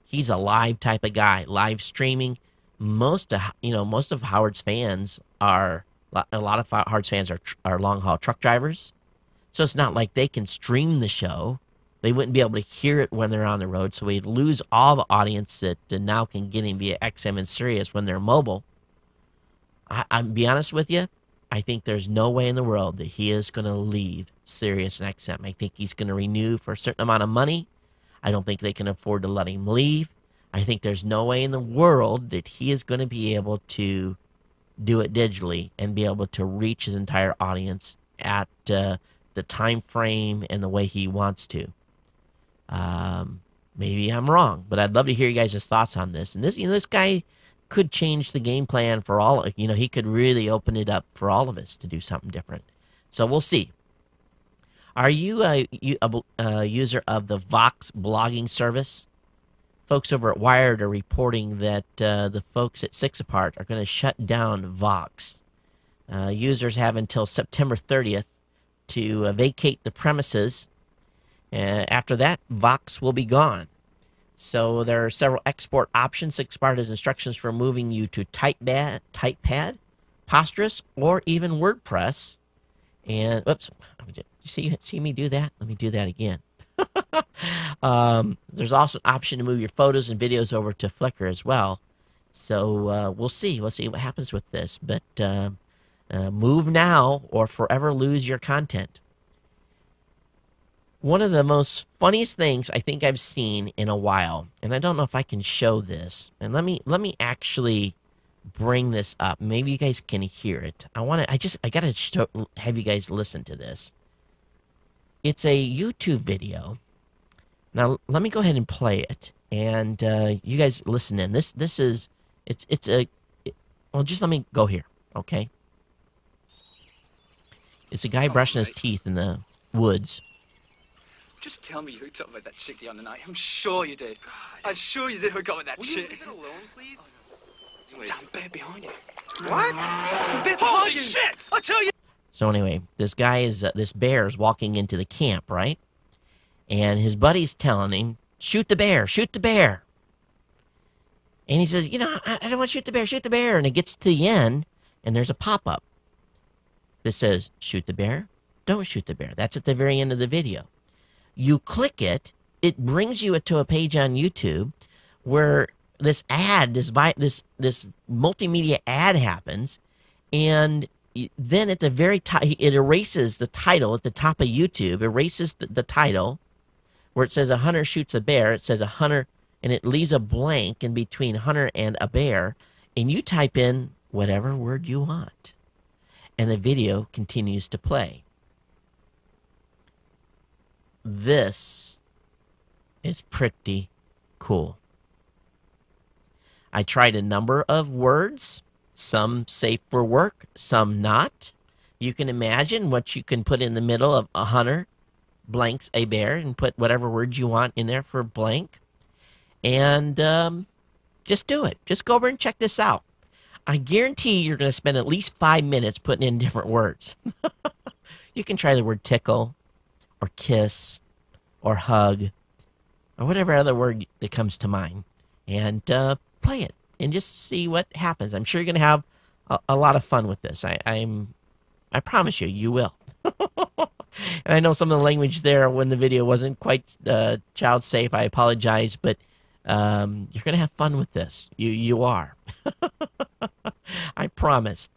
Speaker 1: He's a live type of guy, live streaming. Most of Howard's fans are, a lot of Howard's fans are long haul truck drivers, so it's not like they can stream the show. They wouldn't be able to hear it when they're on the road, so we'd lose all the audience that now can get him via XM and Sirius when they're mobile. I'll be honest with you, I think there's no way in the world that he is going to leave Sirius and XM. I think he's going to renew for a certain amount of money. I don't think they can afford to let him leave. I think there's no way in the world that he is going to be able to do it digitally and be able to reach his entire audience at the time frame and the way he wants to. Maybe I'm wrong, but I'd love to hear you guys' thoughts on this. And this guy could change the game plan for all. He could really open it up for all of us to do something different. So we'll see. Are you a user of the Vox blogging service? Folks over at Wired are reporting that the folks at 6 Apart are going to shut down Vox. Users have until September 30th to vacate the premises. After that, Vox will be gone. So there are several export options. 6 Apart has instructions for moving you to Typepad, Posterous, or even WordPress. And, oops, you see me do that? Let me do that again. There's also an option to move your photos and videos over to Flickr as well. So we'll see. We'll see what happens with this. But move now or forever lose your content. One of the most funniest things I think I've seen in a while, and I don't know if I can show this, and let me actually bring this up. Maybe you guys can hear it. I gotta have you guys listen to this. It's a YouTube video. Now let me go ahead and play it, and you guys listen in. Just let me go here, okay? It's a guy brushing his teeth in the woods.
Speaker 7: Just tell me you hooked up with that chick the other night. I'm sure you did. I'm sure you did hook up with that chick. Will you leave it alone, please? Damn bit behind you.
Speaker 3: What?
Speaker 7: Bit behind you. Shit! I tell you.
Speaker 1: So anyway, this bear is walking into the camp, right? And his buddy's telling him, shoot the bear, shoot the bear. And he says, I don't want to shoot the bear. And it gets to the end, and there's a pop-up that says, shoot the bear, don't shoot the bear. That's at the very end of the video. You click it, it brings you to a page on YouTube where this multimedia ad happens, and then at the very top, it erases the title at the top of YouTube, erases the title where it says a hunter shoots a bear. It says a hunter, and it leaves a blank in between hunter and a bear, and you type in whatever word you want, and the video continues to play. This is pretty cool. I tried a number of words, some safe for work, some not. You can imagine what you can put in the middle of a hunter blanks a bear and put whatever words you want in there for blank. And just do it. Just go over and check this out. I guarantee you're going to spend at least 5 minutes putting in different words. You can try the word tickle or kiss or hug or whatever other word that comes to mind, and play it and just see what happens. I'm sure you're going to have a lot of fun with this. I promise you will. And I know some of the language there when the video wasn't quite child safe. I apologize, but you're going to have fun with this. You are. I promise.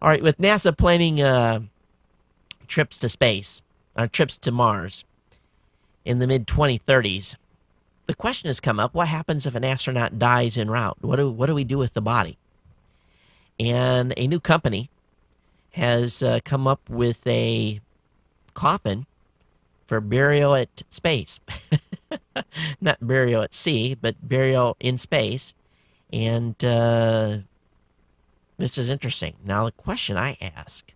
Speaker 1: All right, with NASA planning trips to space, trips to Mars in the mid-2030s, the question has come up, what happens if an astronaut dies en route? What do we do with the body? And a new company has come up with a coffin for burial at space. Not burial at sea, but burial in space. And this is interesting. Now, the question I ask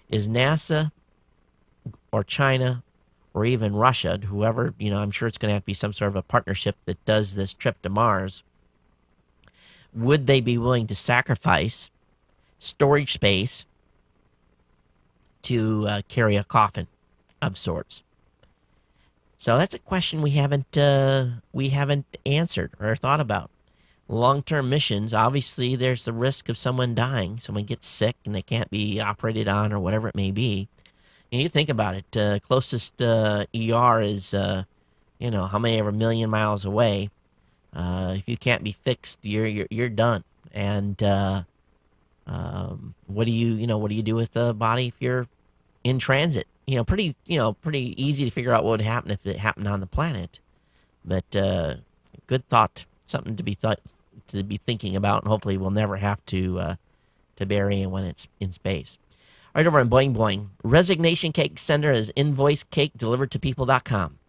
Speaker 1: is NASA or China or even Russia, whoever, I'm sure it's going to have to be some sort of a partnership that does this trip to Mars, would they be willing to sacrifice storage space to carry a coffin of sorts? So that's a question we haven't answered or thought about. Long-term missions, obviously, there's the risk of someone dying. Someone gets sick and they can't be operated on or whatever it may be. And you think about it, closest ER is, how many ever million miles away. If you can't be fixed, you're done. And what do you do with the body if you're in transit? Pretty easy to figure out what would happen if it happened on the planet. But good thought, something to be thinking about, and hopefully we'll never have to bury it when it's in space. All right, over on Boing Boing, Resignation Cake Sender is invoice cake delivered to people.com.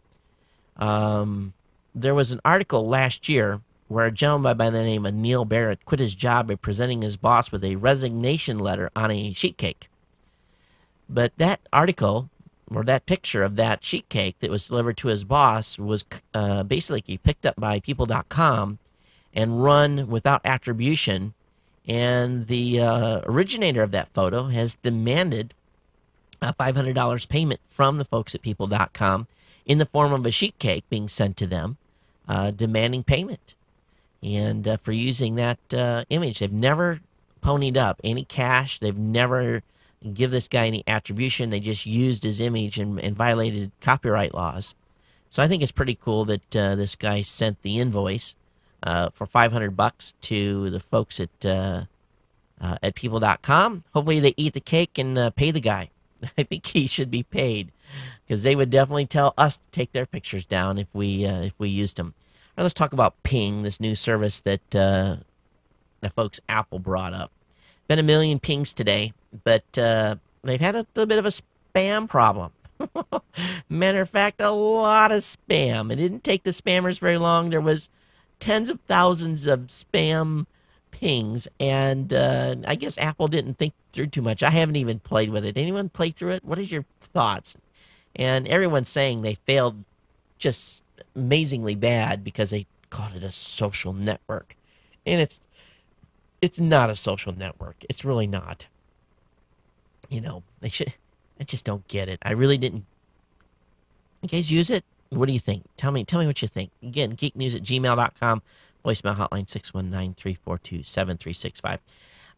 Speaker 1: There was an article last year where a gentleman by the name of Neil Barrett quit his job by presenting his boss with a resignation letter on a sheet cake. But that article, or that picture of that sheet cake that was delivered to his boss, was basically picked up by people.com and run without attribution. And the originator of that photo has demanded a $500 payment from the folks at people.com in the form of a sheet cake being sent to them, demanding payment. And for using that image, they've never ponied up any cash. They've never give this guy any attribution. They just used his image and violated copyright laws. So I think it's pretty cool that this guy sent the invoice for $500 to the folks at people.com. Hopefully they eat the cake and pay the guy. I think he should be paid, because they would definitely tell us to take their pictures down if we used them. All right, let's talk about Ping, this new service that the folks Apple brought up. Been a million pings today, but they've had a little bit of a spam problem. Matter of fact, a lot of spam. It didn't take the spammers very long. There was tens of thousands of spam pings, and I guess Apple didn't think through too much. I haven't even played with it. Anyone play through it? What is your thoughts? And everyone's saying they failed just amazingly bad because they called it a social network. And it's not a social network. It's really not. They should. I just don't get it. I really didn't. You guys use it? What do you think? Tell me what you think. Again, geeknews@gmail.com. Voicemail hotline 619-342-7365.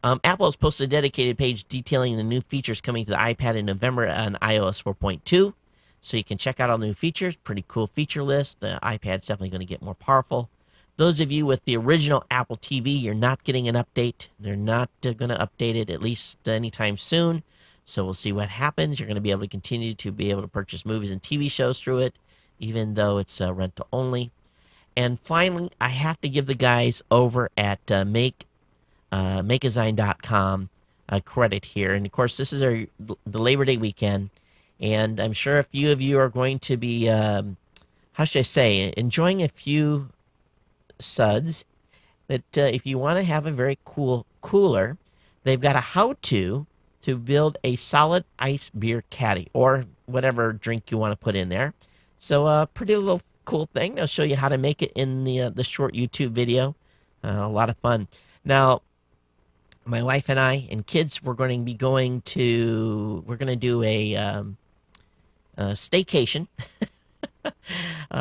Speaker 1: Apple has posted a dedicated page detailing the new features coming to the iPad in November on iOS 4.2. So you can check out all the new features. Pretty cool feature list. The iPad's definitely going to get more powerful. Those of you with the original Apple TV, you're not getting an update. They're not going to update it, at least anytime soon. So we'll see what happens. You're going to be able to continue to be able to purchase movies and TV shows through it, even though it's rental only. And finally, I have to give the guys over at makeasign.com credit here. And of course, this is the Labor Day weekend, and I'm sure a few of you are going to be, how should I say, enjoying a few suds But if you want to have a very cool cooler, they've got a how-to to build a solid ice beer caddy or whatever drink you want to put in there. So pretty little cool thing. They'll show you how to make it in the short YouTube video. A lot of fun. Now, my wife and I and kids, we're going to do a staycation.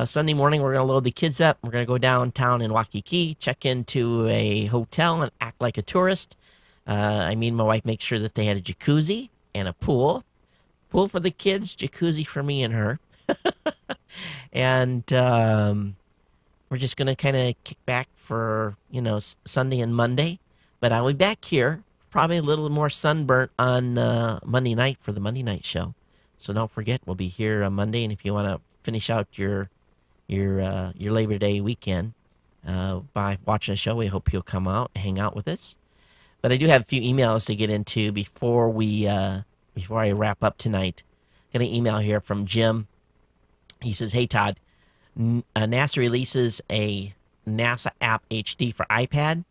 Speaker 1: Sunday morning, we're going to load the kids up. We're going to go downtown in Waikiki, check into a hotel, and act like a tourist. I mean, my wife makes sure that they had a jacuzzi and a pool. Pool for the kids, jacuzzi for me and her. And we're just going to kind of kick back for, Sunday and Monday. But I'll be back here, probably a little more sunburnt on Monday night for the Monday night show. So don't forget, we'll be here on Monday. And if you want to finish out your Labor Day weekend by watching the show, we hope you'll come out and hang out with us. But I do have a few emails to get into before I wrap up tonight. Got an email here from Jim. He says, "Hey Todd, NASA releases a NASA app HD for iPad,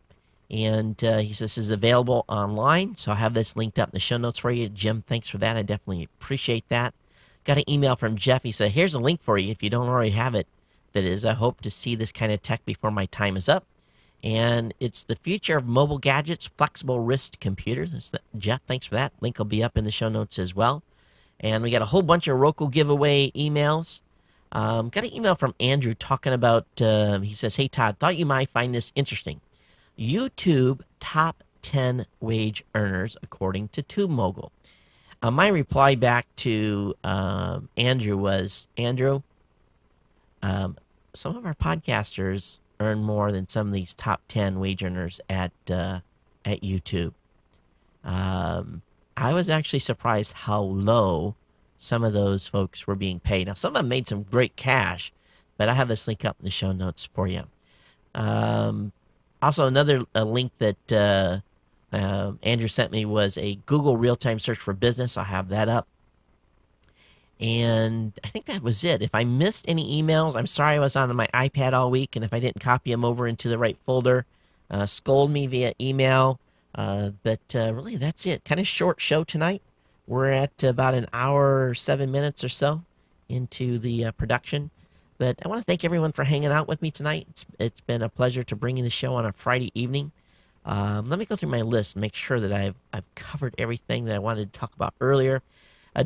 Speaker 1: and he says this is available online. So I'll have this linked up in the show notes for you, Jim. Thanks for that. I definitely appreciate that." Got an email from Jeff. He said, "Here's a link for you if you don't already have it. That is, I hope to see this kind of tech before my time is up. And it's the future of mobile gadgets, flexible wrist computers." Jeff, thanks for that. Link will be up in the show notes as well. And we got a whole bunch of Roku giveaway emails. Got an email from Andrew talking about, he says, "Hey, Todd, thought you might find this interesting. YouTube top 10 wage earners according to TubeMogul." My reply back to Andrew was, Andrew, some of our podcasters earn more than some of these top 10 wage earners at YouTube. I was actually surprised how low some of those folks were being paid. Now, some of them made some great cash, but I have this link up in the show notes for you. Also, another link that Andrew sent me was a Google real-time search for business. I'll have that up. And I think that was it. If I missed any emails, I'm sorry. I was on my iPad all week, and if I didn't copy them over into the right folder, scold me via email. But really, that's it. Kind of short show tonight. We're at about an hour, 7 minutes or so into the production. But I want to thank everyone for hanging out with me tonight. It's been a pleasure to bring you the show on a Friday evening. Let me go through my list and make sure that I've covered everything that I wanted to talk about earlier.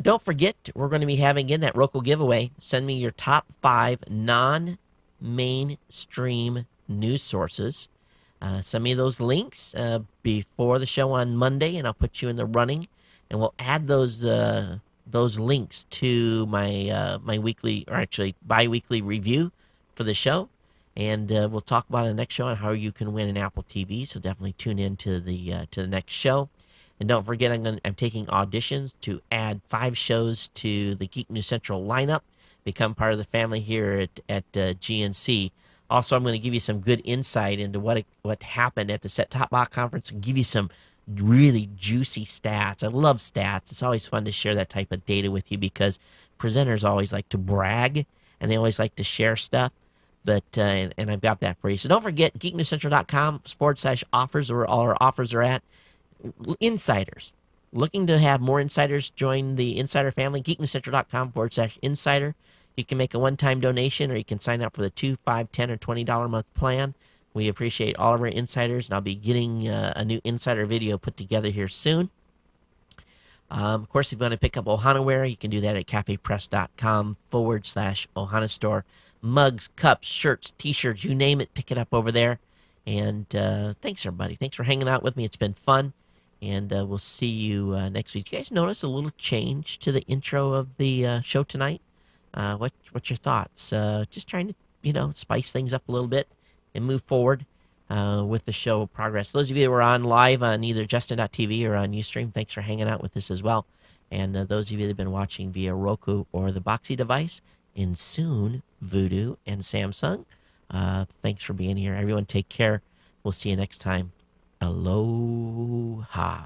Speaker 1: Don't forget, we're going to be having again that Roku giveaway. Send me your top 5 non-mainstream news sources. Send me those links before the show on Monday, and I'll put you in the running. And we'll add those links to my weekly, or actually bi-weekly review for the show. And we'll talk about it in the next show on how you can win an Apple TV. So definitely tune in to the next show. And don't forget, I'm taking auditions to add 5 shows to the Geek News Central lineup. Become part of the family here at GNC. Also, I'm going to give you some good insight into what happened at the Set Top Box Conference and give you some really juicy stats. I love stats. It's always fun to share that type of data with you because presenters always like to brag and they always like to share stuff. But and I've got that for you. So don't forget, geeknewscentral.com/offers, where all our offers are at. Insiders. Looking to have more insiders join the insider family, geeknewscentral.com/insider. You can make a one-time donation, or you can sign up for the $2, $5, $10, or $20 a month plan. We appreciate all of our insiders, and I'll be getting a new insider video put together here soon. Of course, if you want to pick up Ohanaware, you can do that at cafepress.com/Ohana store. Mugs, cups, shirts, t-shirts, you name it, pick it up over there. And thanks, everybody. Thanks for hanging out with me. It's been fun. And we'll see you next week. You guys notice a little change to the intro of the show tonight? What's your thoughts? Just trying to, spice things up a little bit and move forward with the show progress. Those of you who are on live on either Justin.tv or on Ustream, thanks for hanging out with us as well. And those of you that have been watching via Roku or the Boxy device, and soon Vudu and Samsung, thanks for being here. Everyone take care. We'll see you next time. Aloha.